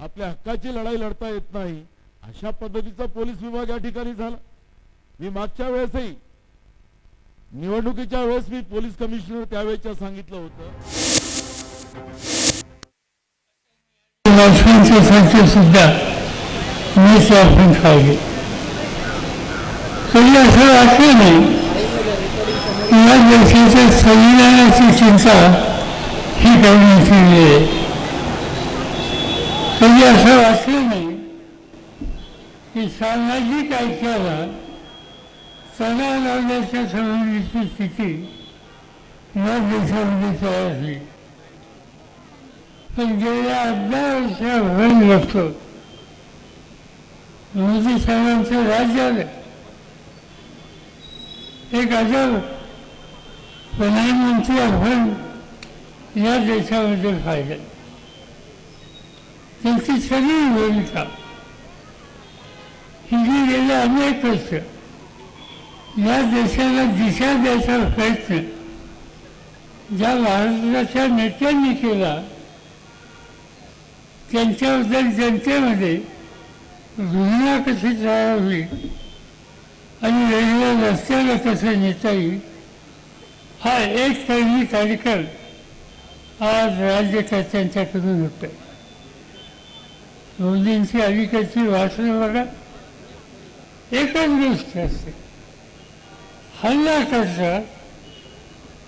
आपल्या हक्काची लढाई लढता येत नाही. अशा पद्धतीचा पोलीस विभाग या ठिकाणी झाला. मी मागच्या वेळेसही निवडणुकीच्या वेळेस मी पोलीस कमिशनर त्यावेळेच्या सांगितलं होतं. सुद्धा मी आपण पाहिजे. तरी असं वाटलं नाही या देशाच्या संविधानाची चिंता ही करण्याची वेळ आहे. कधी असं वाटलं नाही की सामाजिक ऐक्याला तडा लावण्याच्या संबंधीची स्थिती या देशामध्ये तयार झाली. पण गेल्या 18 वर्षाभर बघतो मोदी साहेबांचं राज्य आलं. एक अजब प्रधानमंत्री आपण या देशामध्ये पाहिलं. त्यांची सगळी भूमिका ही गेले अनेक वर्ष या देशाला दिशा द्यायचा प्रयत्न ज्या भारताच्या नेत्यांनी केला त्यांच्याबद्दल जनतेमध्ये दुनिया कशी चालवावी आणि वेगवेगळ्या रस्त्याला कसं नेता येईल हा एक पहिली कार्यक्रम आज राज्यकर्त्यांच्याकडून होत आहे. मोदींची अलीकडची भाषणं बघा, एकच गोष्ट असते, हल्ला करतात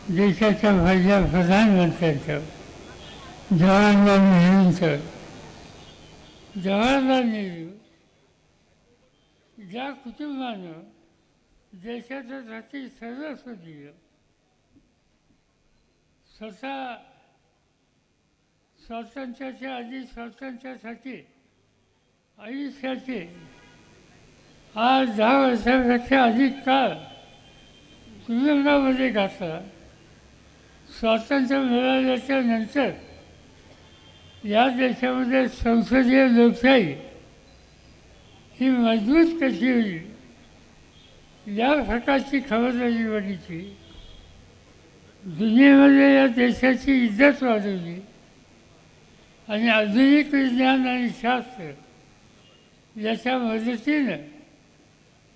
देशाच्या पहिल्या प्रधानमंत्र्यांच्यावर, जवाहरलाल नेहरूंच्यावर. जवाहरलाल नेहरू ज्या कुटुंबानं देशासाठी सर्वस्व दिलं, स्वतः स्वातंत्र्याच्या आधी स्वातंत्र्यासाठी आयुष्याचे आज 10 वर्षापेक्षा अधिक काळ तुरुंगामध्ये घातला. स्वातंत्र्य मिळाल्याच्या नंतर या देशामध्ये संसदीय लोकशाही ही मजबूत कशी होईल या प्रकारची खबरदारी बघितली. दुनियेमध्ये या देशाची इज्जत वाढवली आणि आधुनिक विज्ञान आणि शास्त्र याच्या मदतीनं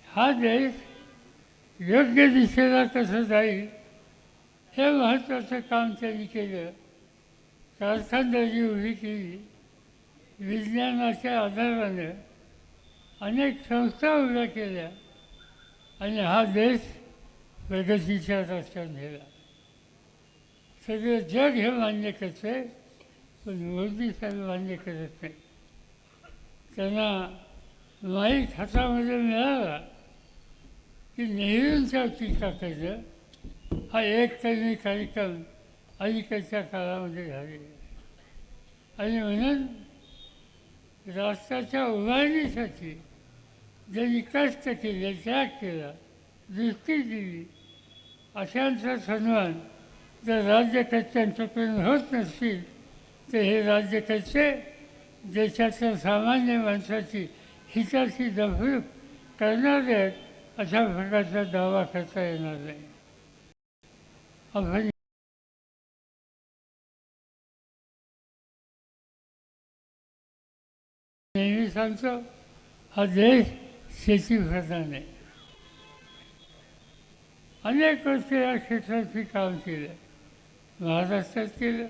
हा देश योग्य दिशेला कसं जाईल हे महत्त्वाचं काम त्यांनी केलं. कारखानदारी उभी केली, विज्ञानाच्या आधारानं अनेक संस्था उभ्या केल्या आणि हा देश प्रगतीच्या रस्त्यावर नेला. सगळं जग हे मान्य करते पण मोदी साहेब मान्य करत नाही. त्यांना माईक हातामध्ये मिळाला की नेहरूंच्या टीका करणं हा एक तरी कार्यक्रम अलीकडच्या काळामध्ये झालेला आहे. आणि म्हणून राष्ट्राच्या उभारणीसाठी ज्यांनी कष्ट केले, त्याग केला, दृष्टी दिली अशांचा सन्मान जर राज्यकर्त्यांच्याकडून होत नसतील तर हे राज्यकर्ते देशाच्या सामान्य माणसाची हिताची जपणूक करणारे आहेत अशा प्रकारचा दावा करता येणार नाही. आपण नेहमी सांगतो हा देश शेतीप्रधान आहे. अनेक वर्ष या क्षेत्रात काम केलं, महाराष्ट्रात केलं,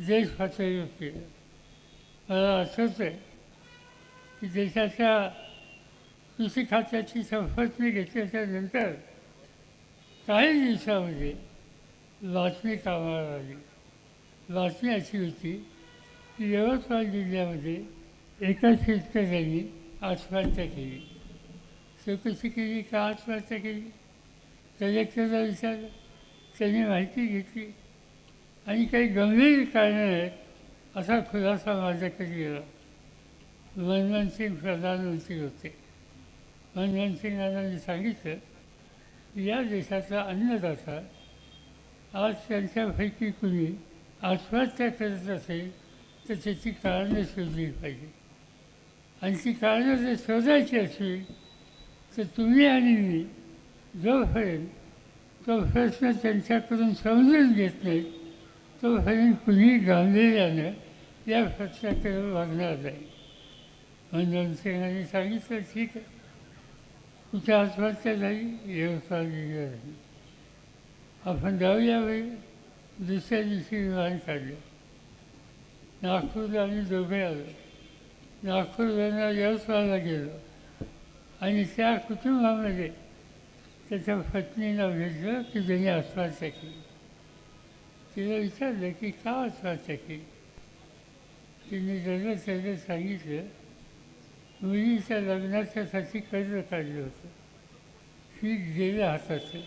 देश पातळीवर केलं. मला आठवतं आहे की देशाच्या कृषी खात्याची शपथ मी घेतल्याच्या नंतर काही दिवसामध्ये बातमी कामावर आली. बातमी अशी होती की यवतमाळ जिल्ह्यामध्ये एका शेतकऱ्यांनी आत्महत्या केली. चौकशी केली का आत्महत्या केली, कलेक्टरला विचारलं, त्यांनी माहिती घेतली आणि काही गंभीर कारणं आहेत असा खुलासा माझ्याकडे गेला. मनमोहन सिंग प्रधानमंत्री होते. मनमोहन सिंगांनी सांगितलं की या देशाचा अन्नदाता आज त्यांच्यापैकी कुणी आत्महत्या करत असेल तर त्याची कारणं शोधली पाहिजे. आणि ती कारणं जर शोधायची असतील तर तुम्ही आणि मी जोपर्यंत तो प्रश्न त्यांच्याकडून समजून घेत नाही तोपर्यंत कुणी गांभीर्यानं या प्रश्नाकडे वागणार नाही. मनमोहन सिंगांनी सांगितलं ठीक आहे, कुठे आत्महत्या झाली, यवतमाळ जिल्ह्यात. आपण जाऊया वेळी दुसऱ्या दिवशी विमान काढलं. नागपूरला आम्ही दोघे आलो. नागपूरवरनं यवतमाळला गेलो आणि त्या कुटुंबामध्ये त्याच्या पत्नीला भेटलं की ज्याने आत्महत्या केली. तिला विचारलं की का आत्महत्या केली. तिने त्याचं सांगितलं मुलीच्या लग्नाच्यासाठी कर्ज काढलं होतं, फी गेलं हाताचं,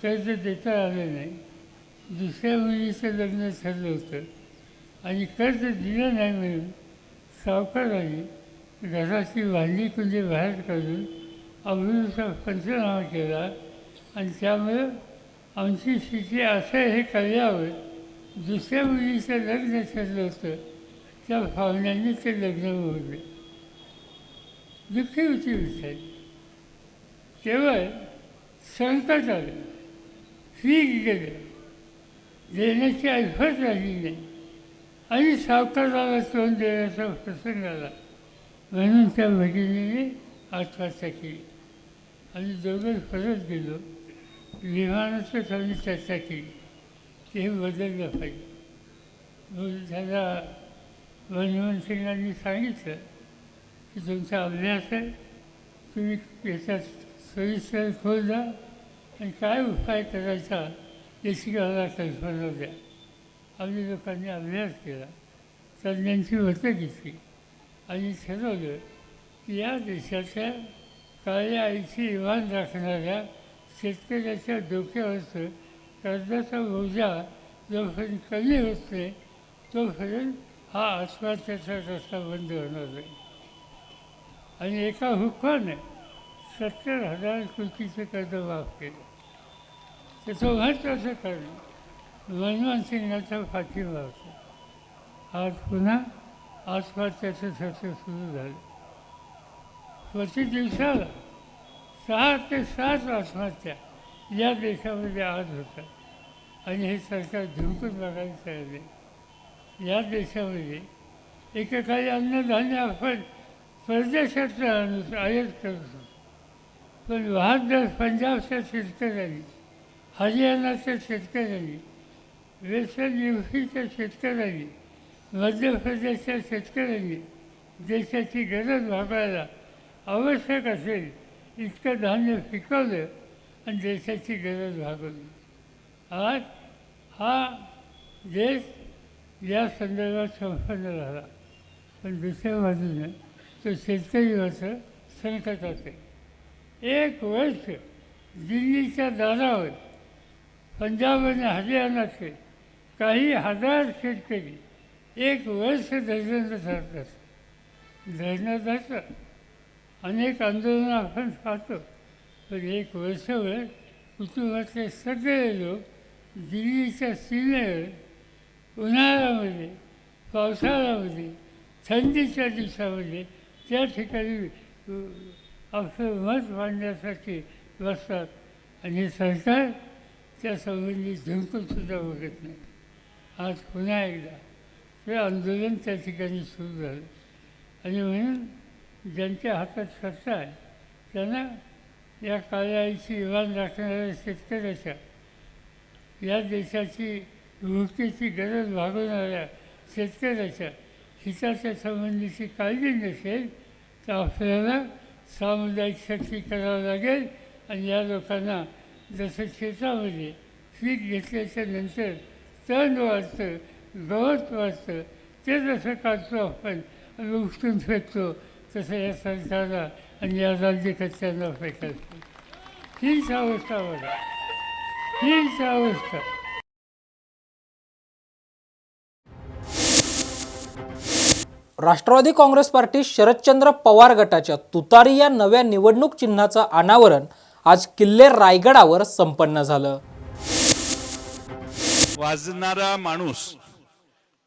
कर्ज देता आलं नाही. दुसऱ्या मुलीचं लग्न ठरलं होतं आणि कर्ज दिलं नाही म्हणून सावकाराने घराची भांडी कुंडी बाहेर काढून अभिरूचा पंचनामा केला आणि त्यामुळं आमची स्थिती असं हे कळल्यावर दुसऱ्या मुलीचं लग्न ठरलं होतं त्या पाहुण्यांनी ते लग्न मोडले. दुःखी होती विचार. केवळ संकट आलं, फी गेलं, देण्याची ऐफत राहिली नाही आणि सावकाराला तोंड देण्याचा प्रसंग आला. म्हणून त्या भगिनीने आत्महत्या केली. आणि दोघं परत गेलो. विमानाचंच आम्ही चर्चा केली की हे बदललं पाहिजे. मग त्याला मनमोहन सिंगांनी सांगितलं की तुमचा अभ्यास आहे, तुम्ही याच्यात सोयीस्कर खोल जा आणि काय उपाय करायचा याची मला कल्पना द्या. आम्ही लोकांनी अभ्यास केला, तज्ज्ञांची मतं घेतली आणि ठरवलं की या देशाच्या काळ्या आईची इमान राखणाऱ्या शेतकऱ्याच्या डोक्यावरचं कर्जाचा बोजा जोपर्यंत कमी होत नाही तोपर्यंत हा आत्महत्याचा रस्ता बंद होणार नाही. आणि एका हुकमाने 70,000 कोटीचं कर्ज माफ केलं. त्याचं महत्त्वाचं कारण मनमोहन सिंगांचा पाठिंबा होता. आज पुन्हा आत्महत्याचं सत्र सुरू झालं. प्रति दिवसाला 6 ते 7 आत्महत्या या देशामध्ये आज होतात आणि हे सरकार धुंकून बघायला तयार नाही. या देशामध्ये एकेकाळी अन्नधान्य आपण परदेशातलं आयात करत होतो, पण बहादर पंजाबच्या शेतकऱ्यांनी, हरियाणाच्या शेतकऱ्यांनी, वेस्टर्न यूपीच्या शेतकऱ्यांनी, मध्य प्रदेशच्या शेतकऱ्यांनी देशाची गरज भागवायला आवश्यक असेल इतकं धान्य पिकवलं आणि देशाची गरज भागवली. आज हा देश या संदर्भात संपन्न झाला, पण दुसऱ्या बाजूनं तो शेतकरीवरचं संकटात आहे. 1 वर्ष दिल्लीच्या दारावर पंजाब आणि हरियाणाचे काही हजार शेतकरी 1 वर्ष धरणं धरतात. धरणं धरतात, अनेक आंदोलनं आपण पाहतो, पण 1 वर्षभर कुटुंबातले सगळे लोक दिल्लीच्या सीमेवर उन्हाळ्यामध्ये, पावसाळ्यामध्ये, थंडीच्या दिवसामध्ये त्या ठिकाणी आपलं मत मांडण्यासाठी बसतात आणि सरकार त्या संबंधी झुंकूनसुद्धा बघत नाही. आज पुन्हा एकदा ते आंदोलन त्या ठिकाणी सुरू झालं आणि म्हणून ज्यांच्या हातात सत्ता आहे त्यांना या काळाची इमान राखणाऱ्या शेतकऱ्याच्या, या देशाची भूकेची गरज भागवणाऱ्या शेतकऱ्याच्या हिताच्या संबंधीची काळजी नसेल तर आपल्याला सामुदायिक शक्ती करावं लागेल. आणि या लोकांना जसं शेतामध्ये पीक घेतल्याच्या नंतर तण वाढतं, गवत वाढतं, ते जसं काढतो आपण आणि उचलून फेकतो, तसं या सरकारला आणि या राज्यकर्त्यांना फेकायचं. हीच अवस्था बघा, हीच अवस्था. राष्ट्रवादी काँग्रेस पार्टी शरदचंद्र पवार गटाच्या तुतारी या नव्या निवडणूक चिन्हाचं अनावरण आज किल्ले रायगडावर संपन्न झालं. वाजणारा माणूस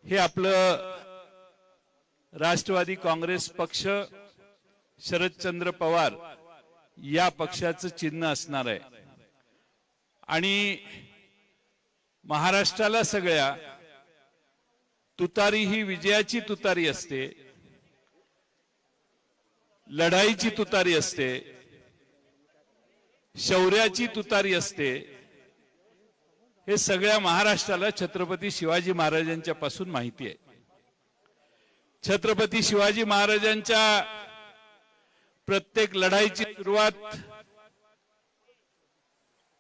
हे आपलं राष्ट्रवादी काँग्रेस पक्ष, शरदचंद्र पवार या पक्षाचं चिन्ह असणार आहे. आणि महाराष्ट्राला सगळ्या तुतारी ही विजयाची तुतारी असते, लढाईची तुतारी असते, शौर्याची तुतारी असते. हे सगळ्या महाराष्ट्राला छत्रपती शिवाजी महाराजांच्या पासून माहिती आहे. छत्रपती शिवाजी महाराजांच्या प्रत्येक लढाईची सुरुवात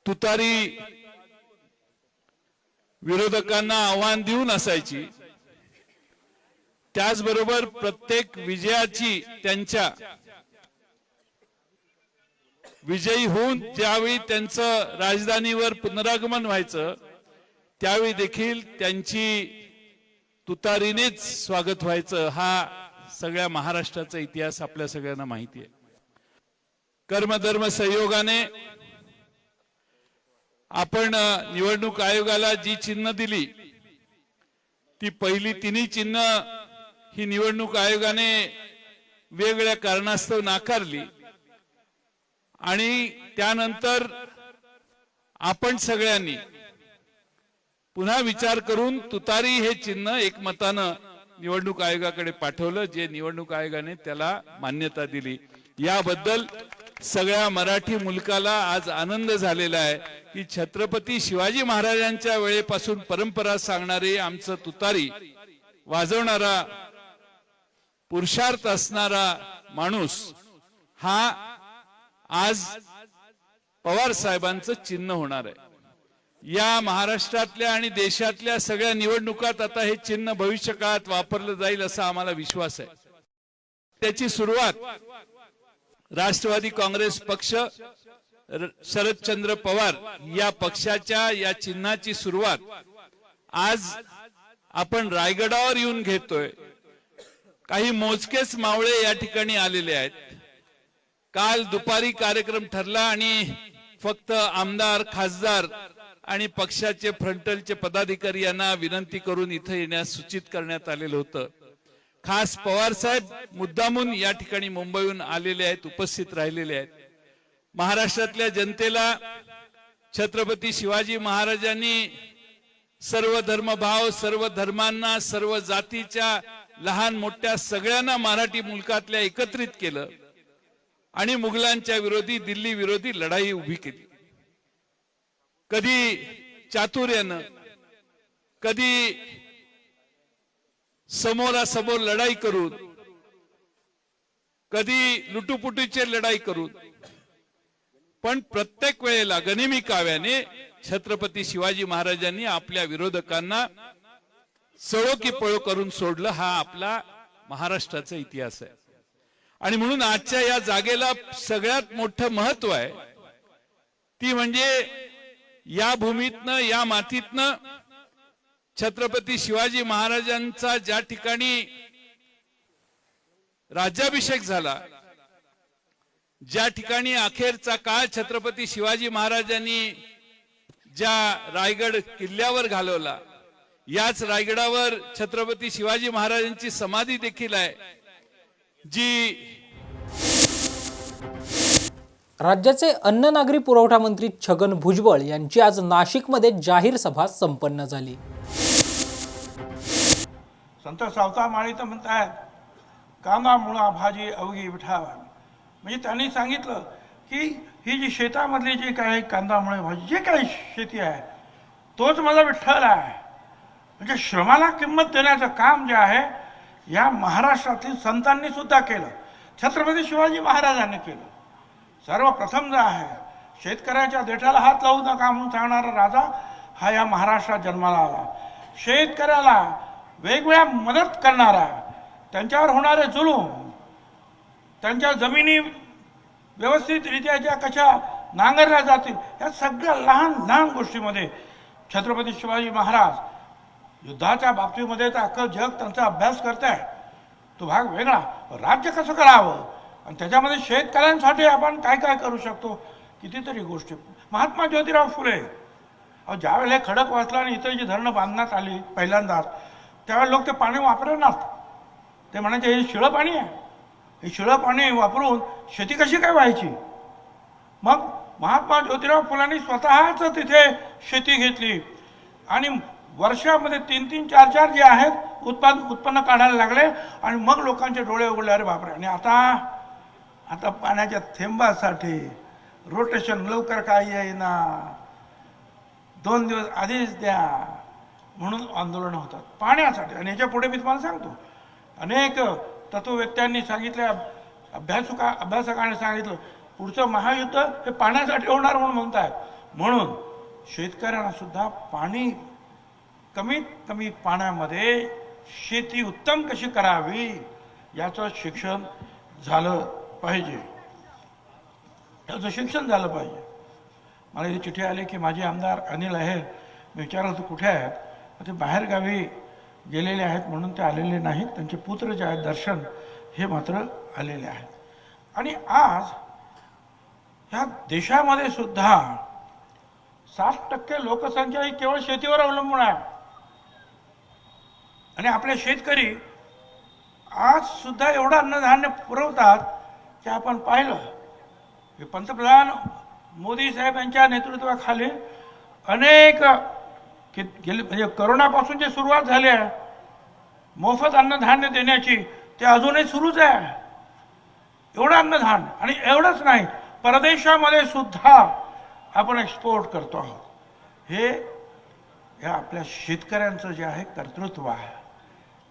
तुतारी विरोधकांना आव्हान देऊन असायची. त्याचबरोबर प्रत्येक विजयाची त्यांच्या विजयी होऊन ज्यावेळी त्यांचं राजधानीवर पुनरागमन व्हायचं त्यावेळी देखील त्यांची तुतारीनेच स्वागत व्हायचं. हा सगळ्या महाराष्ट्राचा इतिहास आपल्या सगळ्यांना माहिती आहे. कर्मधर्म संयोगाने आपण निवडणूक आयोगाला जी चिन्ह दिली ती पहिली तिन्ही चिन्ह ही निवडणूक आयोगाने वेगवेगळ्या कारणास्तव नाकारली आणि त्यानंतर आपण सगळ्यांनी पुन्हा विचार करून तुतारी हे चिन्ह एकमतानं निवडणूक आयोगाकडे पाठवलं, जे निवडणूक आयोगाने त्याला मान्यता दिली. याबद्दल सगळ्या मराठी मुलकाला आज आनंद झालेला आहे की छत्रपती शिवाजी महाराजांच्या वेळेपासून परंपरा सांगणारे आमचं तुतारी वाजवणारा, पुरुषार्थ असणारा माणूस हा आज पवार साहेबांचं चिन्ह होणार आहे. या महाराष्ट्रातल्या आणि देशातल्या सगळ्या निवडणुकात आता हे चिन्ह भविष्य काळात वापरलं जाईल असा आम्हाला विश्वास आहे. त्याची सुरुवात राष्ट्रवादी काँग्रेस पक्ष, शरदचंद्र पवार या पक्षाच्या या चिन्हाची सुरुवात आज आपण रायगडावर येऊन घेतोय. काही मोजकेच मावळे या ठिकाणी आलेले आहेत. काल दुपारी कार्यक्रम ठरला आणि फक्त आमदार, खासदार आणि पक्षाचे फ्रंटलचे पदाधिकारी यांना विनंती करून इथे येण्यास सूचित करण्यात आलेलं होतं. खास पवार साहेब मुद्दामून या ठिकाणी मुंबईहून आलेले आहेत, उपस्थित राहिलेले आहेत. महाराष्ट्रातल्या जनतेला छत्रपती शिवाजी महाराजांनी सर्व धर्मभाव, सर्व धर्मांना, सर्व जातीच्या लहान मोठ्या सगळ्यांना मराठी मुलकातल्या एकत्रित केलं आणि मुघलांच्या विरोधी, दिल्ली विरोधी लढाई उभी केली. कधी चातुर्यानं, कधी समोरासमोर लढाई करून, कधी लुटुपुटीची लढाई करून, पण प्रत्येक वेळेला गनिमी काव्याने छत्रपती शिवाजी महाराजांनी आपल्या विरोधकांना सळो की पळो करून सोडलं. हा आपला महाराष्ट्राचा इतिहास आहे. आणि म्हणून आजच्या या जागेला सगळ्यात मोठं महत्व आहे ती म्हणजे या भूमीतनं, या मातीतनं छत्रपती शिवाजी महाराजांचा ज्या ठिकाणी राज्याभिषेक झाला, ज्या ठिकाणी अखेरचा काळ छत्रपती शिवाजी महाराजांनी ज्या रायगड किल्ल्यावर घालवला, याच रायगडावर छत्रपती शिवाजी महाराजांची समाधी देखील आहे जी राज्याचे अन्न नागरी पुरवठा मंत्री छगन भुजबळ यांची आज नाशिकमध्ये जाहीर सभा संपन्न झाली. संत सावता माळी तर म्हणतात कांदा मुळा भाजी अवघी विठावा. म्हणजे त्यांनी सांगितलं की ही जी शेतामधली जी काही कांदा मुळे भाजी जे काही शेती आहे तोच माझा विठ्ठल आहे. म्हणजे श्रमाला किंमत देण्याचं काम जे आहे या महाराष्ट्रातील संतांनी सुद्धा केलं, छत्रपती शिवाजी महाराजांनी केलं. सर्वप्रथम जो आहे शेतकऱ्याच्या देठाला हात लावू नका म्हणून सांगणारा राजा हा या महाराष्ट्रात जन्माला आला. शेतकऱ्याला वेगवेगळ्या मदत करणारा, त्यांच्यावर होणारे जुलूम, त्यांच्या जमिनी व्यवस्थितरित्या ज्या कशा नांगरल्या जातील या सगळ्या लहान लहान गोष्टीमध्ये छत्रपती शिवाजी महाराज युद्धाच्या बाबतीमध्ये तर अख्खं जग त्यांचा अभ्यास करत आहे. तो भाग वेगळा. राज्य कसं करावं आणि त्याच्यामध्ये शेतकऱ्यांसाठी आपण काय काय करू शकतो कितीतरी गोष्टी. महात्मा ज्योतिराव फुले ज्यावेळेला खडक वाचला आणि इतर जी धरणं बांधण्यात आली पहिल्यांदाच त्यावेळेला लोक ते पाणी वापरणार. ते म्हणायचे हे शिळं पाणी आहे, हे शिळं पाणी वापरून शेती कशी काय व्हायची. मग महात्मा ज्योतिराव फुलांनी स्वतःच तिथे शेती घेतली आणि वर्षामध्ये 3-3, 4-4 जे आहेत उत्पन्न काढायला लागले आणि मग लोकांचे डोळे उघडले, अरे बापरे. आणि आता पाण्याच्या थेंबासाठी रोटेशन लवकर काय येईना, 2 दिवस आधीच द्या म्हणून आंदोलन होतात पाण्यासाठी. आणि याच्या पुढे मी तुम्हाला सांगतो अनेक तत्ववेत्यांनी सांगितले, अभ्यासकांनी सांगितलं पुढचं महायुद्ध हे पाण्यासाठी होणार म्हणून म्हणतात. म्हणून शेतकऱ्यांना सुद्धा पाणी कमीत कमी पाण्यामध्ये शेती उत्तम कशी करावी याचं शिक्षण झालं पाहिजे, याचं शिक्षण झालं पाहिजे. मला इथे चिठी आली की माझे आमदार अनिल आहेर, मी विचारलं होतं कुठे आहेत, ते बाहेरगावी गेलेले आहेत म्हणून ते आलेले नाहीत. त्यांचे पुत्र जे आहेत दर्शन हे मात्र आलेले आहेत. आणि आज ह्या देशामध्ये सुद्धा 60% लोकसंख्या ही केवळ शेतीवर अवलंबून आहे. आणि आपले शेतकरी आज सुद्धा एवढं अन्नधान्य पुरवतात की आपण पाहिलं की पंतप्रधान मोदी साहेब यांच्या नेतृत्वाखाली अनेक गेले म्हणजे करोनापासून जे सुरुवात झाली आहे मोफत अन्नधान्य देण्याची ते अजूनही सुरूच आहे. एवढं अन्नधान्य आणि एवढंच नाही परदेशामध्ये सुद्धा आपण एक्सपोर्ट करतो आहोत. हे आपल्या शेतकऱ्यांचं जे आहे कर्तृत्व आहे,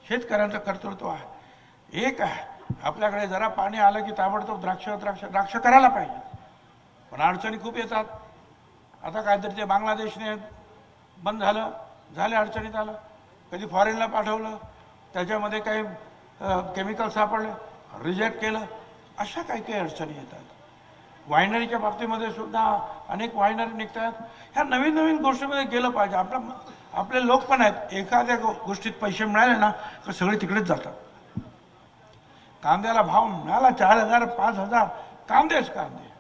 शेतकऱ्यांचं कर्तृत्व आहे. एक आहे आपल्याकडे जरा पाणी आलं की ताबडतोब द्राक्ष करायला पाहिजे, पण अडचणी खूप येतात. आता काहीतरी ते बांगलादेशने बंद झाले अडचणीत आलं, कधी फॉरेनला पाठवलं, त्याच्यामध्ये काही केमिकल सापडले, रिजेक्ट केलं, अशा काही अडचणी येतात. वायनरीच्या बाबतीमध्ये सुद्धा अनेक वायनरी निघतात. ह्या नवीन नवीन गोष्टीमध्ये गेलं पाहिजे. आपले लोक पण आहेत, एखाद्या गोष्टीत पैसे मिळाले ना तर सगळे तिकडेच जातात. कांद्याला भाव मिळाला 4,000 5,000 कांदे,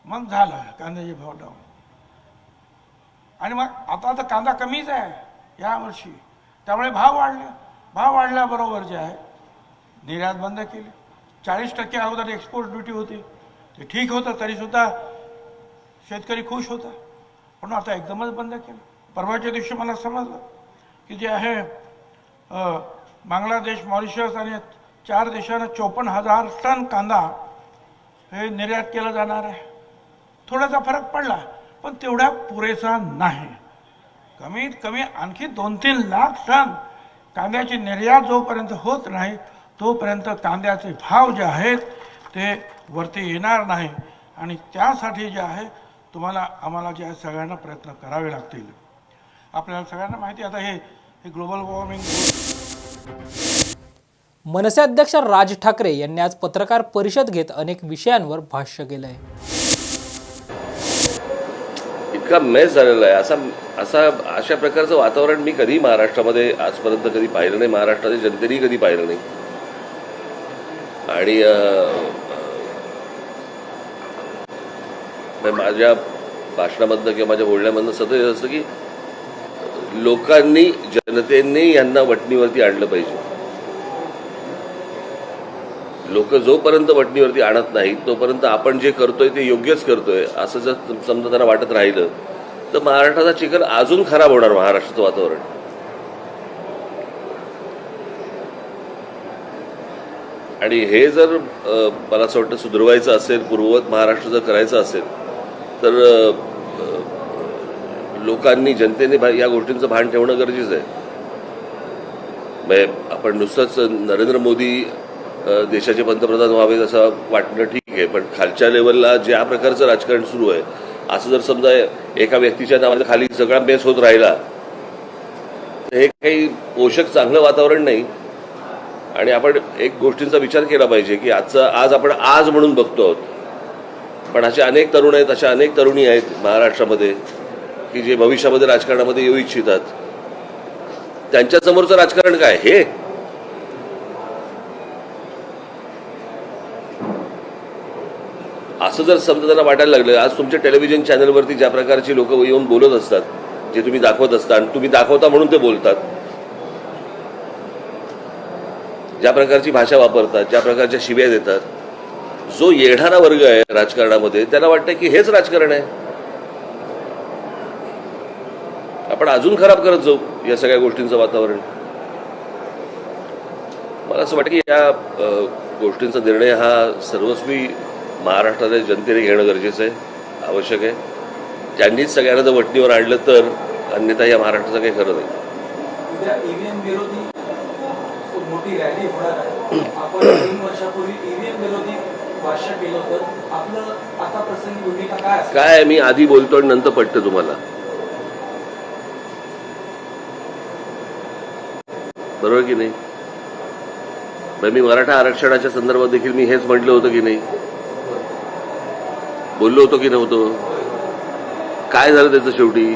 मग झालं कांद्याचे भाव डाऊन. आणि मग आता तर कांदा कमीच आहे यावर्षी, त्यामुळे भाव वाढल्याबरोबर जे आहे निर्यात बंद केली. 40% अगोदर एक्सपोर्ट ड्युटी होती, ते ठीक होतं तरीसुद्धा शेतकरी खुश होता, पण आता एकदमच बंद केलं. परवाच्या दिवशी मला समजलं की जे आहे बांगलादेश, मॉरिशस आणि 4 देशांना 54,000 टन कांदा हे निर्यात केलं जाणार आहे. थोडासा फरक पडला पण तेवढा पुरेसा नाही. कमीत कमी आणखी 2-3 लाख टन कांद्याची निर्यात जोपर्यंत होत नाही तोपर्यंत कांद्याचे भाव जे आहेत ते वरती येणार नाही. आणि त्यासाठी जे आहे आम्हाला जे आहे सगळ्यांना प्रयत्न करावे लागतील. आपल्याला सगळ्यांना माहिती आता हे ग्लोबल वॉर्मिंग. मनसे अध्यक्ष राज ठाकरे यांनी आज पत्रकार परिषद घेत अनेक विषयांवर भाष्य केलं आहे. इतका मेस झालेला आहे, अशा प्रकारचं वातावरण मी कधी महाराष्ट्रामध्ये आजपर्यंत कधी पाहिलं नाही, महाराष्ट्राच्या जनतेने कधी पाहिलं नाही. आणि माझ्या भाषणामधनं किंवा माझ्या बोलण्यामधनं सतत असतं की लोकांनी, जनतेने यांना वटणीवरती आणलं पाहिजे. लोक जोपर्यंत वटणीवरती आणत नाहीत तोपर्यंत आपण जे करतोय ते योग्यच करतोय असं जर समजा त्यांना वाटत राहिलं तर महाराष्ट्राचा चिखल अजून खराब होणार. महाराष्ट्राचं वातावरण आणि हे जर मला असं वाटतं सुधारवायचं असेल, पूर्ववत महाराष्ट्र जर करायचं असेल तर लोकांनी, जनतेने या गोष्टींचं भान ठेवणं गरजेचं आहे. म्हणजे आपण नुसतंच नरेंद्र मोदी देशाचे पंतप्रधान व्हावेत असं वाटणं ठीक आहे, पण खालच्या लेवलला ज्या प्रकारचं राजकारण सुरू आहे असं जर समजा एका व्यक्तीच्या नावाच्या खाली सगळा मेस होत राहिला तर हे काही पोषक चांगलं वातावरण नाही. आणि आपण एक गोष्टींचा विचार केला पाहिजे की आज आपण आज म्हणून बघतो आहोत, पण असे अनेक तरुण आहेत, अशा अनेक तरुणी आहेत महाराष्ट्रामध्ये की जे भविष्यामध्ये राजकारणामध्ये येऊ इच्छितात. त्यांच्या समोरचं राजकारण काय हे? असं जर समजा त्यांना वाटायला लागलं, आज तुमच्या टेलिव्हिजन चॅनलवरती ज्या प्रकारची लोक येऊन बोलत असतात, जे तुम्ही दाखवत असता आणि तुम्ही दाखवता म्हणून ते बोलतात, ज्या प्रकारची भाषा वापरतात, ज्या प्रकारच्या शिव्या देतात, जो येणारा वर्ग आहे राजकारणामध्ये त्याला वाटतं की हेच राजकारण आहे. आपण अजून खराब करत जाऊ या सगळ्या गोष्टींचं वातावरण. मला असं वाटतं की या गोष्टींचा निर्णय हा सर्वस्वी महाराष्ट्राच्या जनतेने घेणं गरजेचं आहे, आवश्यक आहे. त्यांनीच सगळ्यांना जर वटणीवर आणलं तर, अन्यथा या महाराष्ट्राचं काही खरं नाही. ईव्हीएम विरोधी मोठी रॅली होणार आहे. आपण 3 वर्षापूर्वी ईव्हीएम विरोधी भाष्य केलं होतं. आपलं आता प्रसंगी भूमिका काय? मी आधी बोलतो आणि नंतर पटतं तुम्हाला, बरोबर की नाही? मी मराठा आरक्षणाच्या संदर्भात देखील मी हेच म्हटलं होतं की नाही, बोललो होतो की नव्हतो? काय झालं त्याचं शेवटी?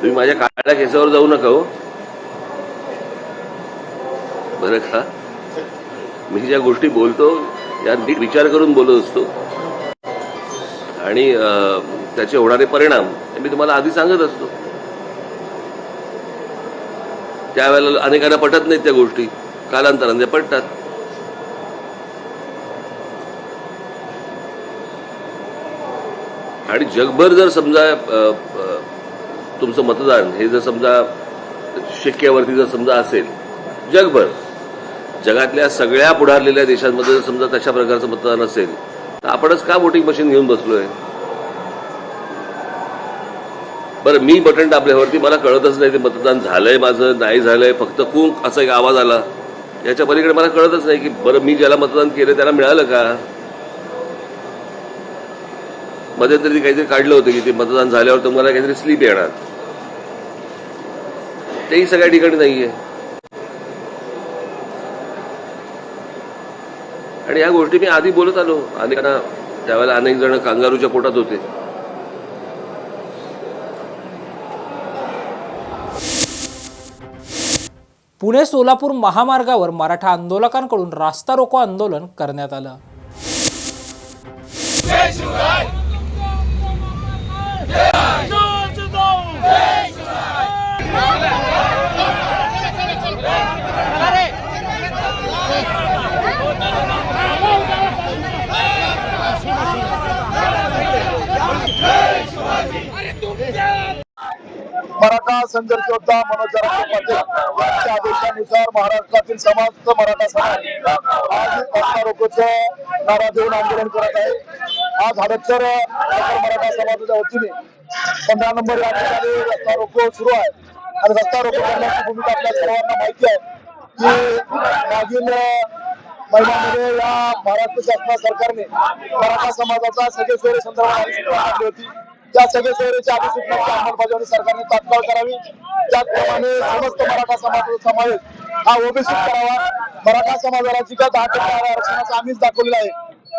तुम्ही माझ्या काळ्या केसावर जाऊ नका हो, बरं का? मी ज्या गोष्टी बोलतो या नीट विचार करून बोलत असतो आणि त्याचे होणारे परिणाम मी तुम्हाला आधी सांगत असतो. त्यावेळेला अनेकांना पटत नाहीत त्या गोष्टी, कालांतराने पटतात. आणि जगभर जर समजा तुमचं मतदान हे जर समजा शिक्क्यावरती जर समजा असेल, जगभर जगातल्या सगळ्या पुढारलेल्या देशांमध्ये जर समजा तशा प्रकारचं मतदान असेल तर आपणच का वोटिंग मशीन घेऊन बसलोय? बरं, मी बटन दाबल्यावरती मला कळतच नाही ते मतदान झालंय माझं, नाही झालंय, फक्त कुंक असा एक आवाज आला, याच्या पलीकडे मला कळतच नाही की बरं मी ज्याला मतदान केलं त्याला मिळालं का? मध्यंतरी काहीतरी काढलं होतं की ते मतदान झाल्यावर तुम्हाला काहीतरी स्लिप येणार, तेही सगळ्या ठिकाणी नाहीये. आणि या गोष्टी मी आधी बोलत आलो अनेकांना, त्यावेळेला अनेक जण कांगारूच्या पोटात होते. पुणे सोलापूर महामार्गावर मराठा आंदोलकांकडून रास्ता रोको आंदोलन करण्यात आलं. मराठा संघर्ष योद्धा मनोज जरांगे पाटील यांच्या आदेशानुसार महाराष्ट्रातील समस्त मराठा समाज आज रस्ता रोकोचं नारा देऊन आंदोलन करत आहे. आज हडपसर मराठा समाजाच्या वतीने 15 नंबर या ठिकाणी रस्ता रोको सुरू आहे आणि रस्ता रोको करण्याची भूमिका आपल्या सर्वांना माहिती आहे की मागील महिन्यामध्ये या महाराष्ट्र शासन सरकारने मराठा समाजाचा सगळे सोयरे संदर्भात अधिसूचना काढली होती. त्या सगळे सोयरेच्या अधिसूचनेची अंमलबजावणी सरकारने तात्काळ करावी. त्याचप्रमाणे समस्त मराठा समाजाचा समावेश हा ओबीसीत करावा. मराठा समाजाला जी काय 10% आरक्षणाचा आम्हीच दाखवलेला आहे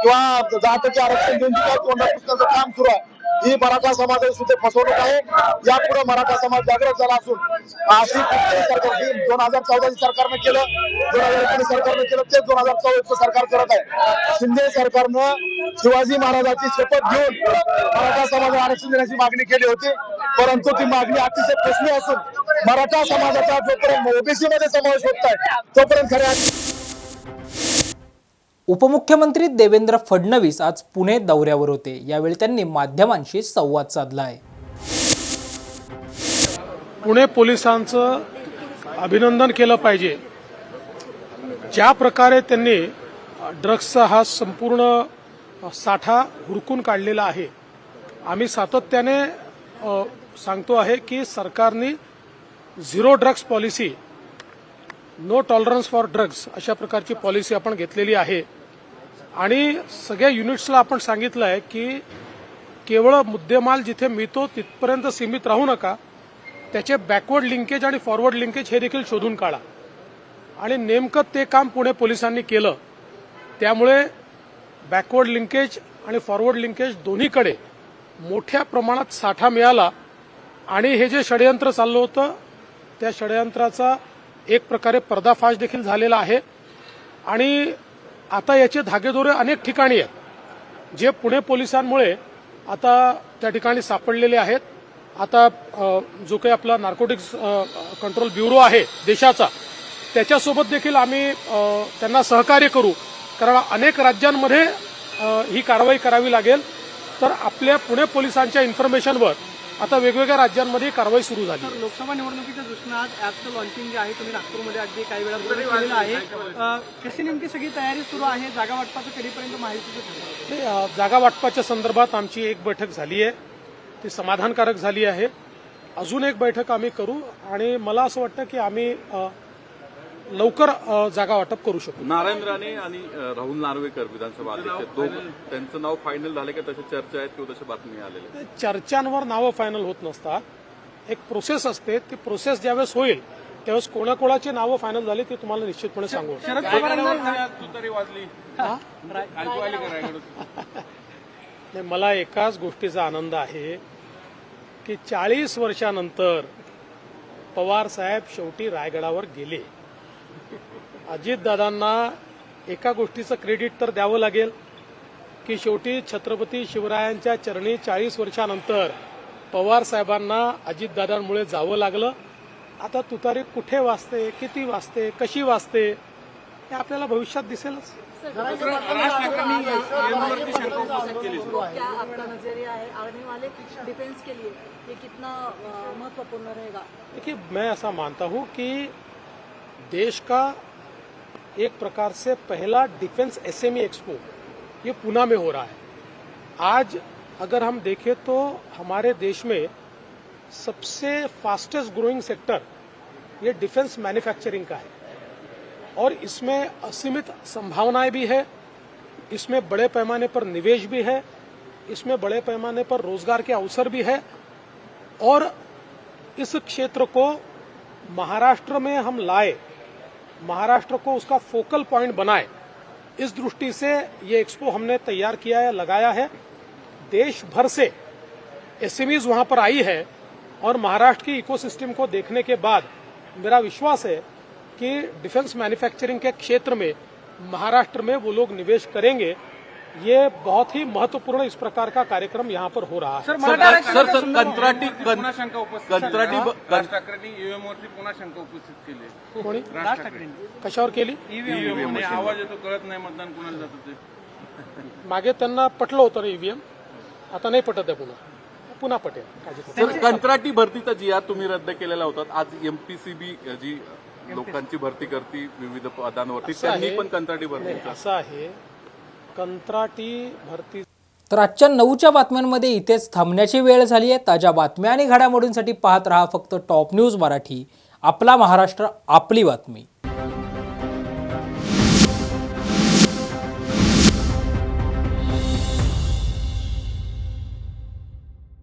किंवा 10% आरक्षण देऊन जी काय तोंडात पुसण्याचं काम सुरू आहे, ही मराठा समाजाची सुद्धा फसवणूक आहे. यापुढे मराठा समाज जागृत झाला असून अशी कुठलीही सरकार 2014 सरकारनं केलं, 2019 सरकारनं केलं, तेच 2024 सरकार करत आहे. शिंदे सरकारनं शिवाजी महाराजांची शपथ घेऊन मराठा समाजाला आरक्षण देण्याची मागणी केली होती. परंतु ती मागणी अतिशय फसली असून मराठा समाजाचा जोपर्यंत ओबीसी मध्ये समावेश होत आहे तोपर्यंत खऱ्या उपमुख्यमंत्री देवेंद्र फडणवीस आज पुणे दौऱ्यावर होते. यावेळी त्यांनी माध्यमांशी संवाद साधला आहे. पुणे पोलिसांचं अभिनंदन केलं पाहिजे. ज्या प्रकारे त्यांनी ड्रग्सचा हा संपूर्ण साठा हुडकून काढलेला आहे. आम्ही सातत्याने सांगतो आहे की सरकारने zero drugs policy, no tolerance for drugs अशा प्रकारची पॉलिसी आपण घेतलेली आहे. आणि सगळ्या युनिट्सला आपण सांगितलं आहे की केवळ मुद्देमाल जिथे मिळतो तिथपर्यंत सीमित राहू नका, त्याचे बॅकवर्ड लिंकेज आणि फॉरवर्ड लिंकेज हे देखील शोधून काढा. आणि नेमकं ते काम पुणे पोलिसांनी केलं. त्यामुळे बॅकवर्ड लिंकेज आणि फॉरवर्ड लिंकेज दोन्हीकडे मोठ्या प्रमाणात साठा मिळाला. आणि हे जे षडयंत्र चाललं होतं त्या षडयंत्राचा एक प्रकारे पर्दाफाश देखील झालेला आहे. आणि आता याचे धागेदोरे अनेक ठिकाणी आहेत जे पुणे पोलिसांमुळे आता त्या ठिकाणी सापडलेले आहेत. आता जो काही आपला नार्कोटिक्स कंट्रोल ब्युरो आहे देशाचा, त्याच्यासोबत देखील आम्ही त्यांना सहकार्य करू, कारण अनेक राज्यांमध्ये ही कारवाई करावी लागेल. तर आपल्या पुणे पोलिसांच्या इन्फॉर्मेशनवर आता वेगवेगळ्या राज्यांमध्ये कारवाई सुरू झाली. लोकसभा निवडणुकीच्या दृष्टीने आज ॲपचं लॉन्चिंग जे आहे तुम्ही नागपूरमध्ये अगदी काही वेळापूर्वी केलेलं आहे. कशी नेमकी सगळी तयारी सुरू आहे? जागा वाटपाचं कधीपर्यंत माहिती? जागा वाटपाच्या संदर्भात आमची एक बैठक झाली आहे, ती समाधानकारक झाली आहे. अजून एक बैठक आम्ही करू आणि मला असं वाटतं की आम्ही लवकर जागा वाटप करू शकतो. नारायण राणे आणि राहुल नार्वेकर विधानसभा अध्यक्ष त्यांचं नाव फायनल झालं का? तशी चर्चा आहेत किंवा तशी बातमी आलेली? चर्चांवर नावं फायनल होत नसतात. एक प्रोसेस असते. ती प्रोसेस ज्यावेळेस होईल त्यावेळेस कोणाकोणाची नावं फायनल झाली ते तुम्हाला निश्चितपणे सांगू. शरद पवारांनी वाजली मला एकाच गोष्टीचा आनंद आहे की 40 वर्षानंतर पवार साहेब शेवटी रायगडावर गेले. अजितदादांना एका गोष्टीचं क्रेडिट तर द्यावं लागेल की शेवटी छत्रपती शिवरायांच्या चरणी 40 वर्षानंतर पवार साहेबांना अजितदादांमुळे जावं लागलं. आता तुतारी कुठे वाजते, किती वाजते, कशी वाजते हे आपल्याला भविष्यात दिसेलच. देखिए, मैं ऐसा मानता हूं कि देश का एक प्रकार से पहला डिफेंस एसएमई एक्सपो ये पूना में हो रहा है. आज अगर हम देखें तो हमारे देश में सबसे फास्टेस्ट ग्रोइंग सेक्टर ये डिफेंस मैन्युफैक्चरिंग का है और इसमें असीमित संभावनाएं भी है. इसमें बड़े पैमाने पर निवेश भी है, इसमें बड़े पैमाने पर रोजगार के अवसर भी है. और इस क्षेत्र को महाराष्ट्र में हम लाए, महाराष्ट्र को उसका फोकल पॉइंट बनाए, इस दृष्टि से ये एक्सपो हमने तैयार किया है, लगाया है. देश भर से एसएमईज वहां पर आई है और महाराष्ट्र की इकोसिस्टम को देखने के बाद मेरा विश्वास है कि डिफेंस मैन्युफैक्चरिंग के क्षेत्र में महाराष्ट्र में वो लोग निवेश करेंगे. ये बहुत ही महत्वपूर्ण इस प्रकार का कार्यक्रम यहाँ पर हो रहा है. कंत्राटी राज ठाकरेंनी ईव्हीएमवरती पुन्हा शंका उपस्थित केली. कोणी? कशावर केली? ईव्हीएम आवाज येतो, कळत नाही मतदान कोणाला जातं ते. मागे त्यांना पटलं होतं ना ईव्हीएम, आता नाही पटत आहे. पुन्हा पटेल. कंत्राटी भरतीचा जी तुम्ही रद्द केलेला होता, आज एमपीसीबी जी लोकांची भरती करते विविध पदांवरती, त्यांनी पण कंत्राटी भरती. असं आहे, कंत्राटी भरती. तर आजच्या 9च्या बातम्यांमध्ये इथेच थांबण्याची वेळ झाली आहे. ताज्या बातम्या आणि घडामोडींसाठी पाहत रहा फक्त टॉप न्यूज मराठी. आपला महाराष्ट्र, आपली बातमी.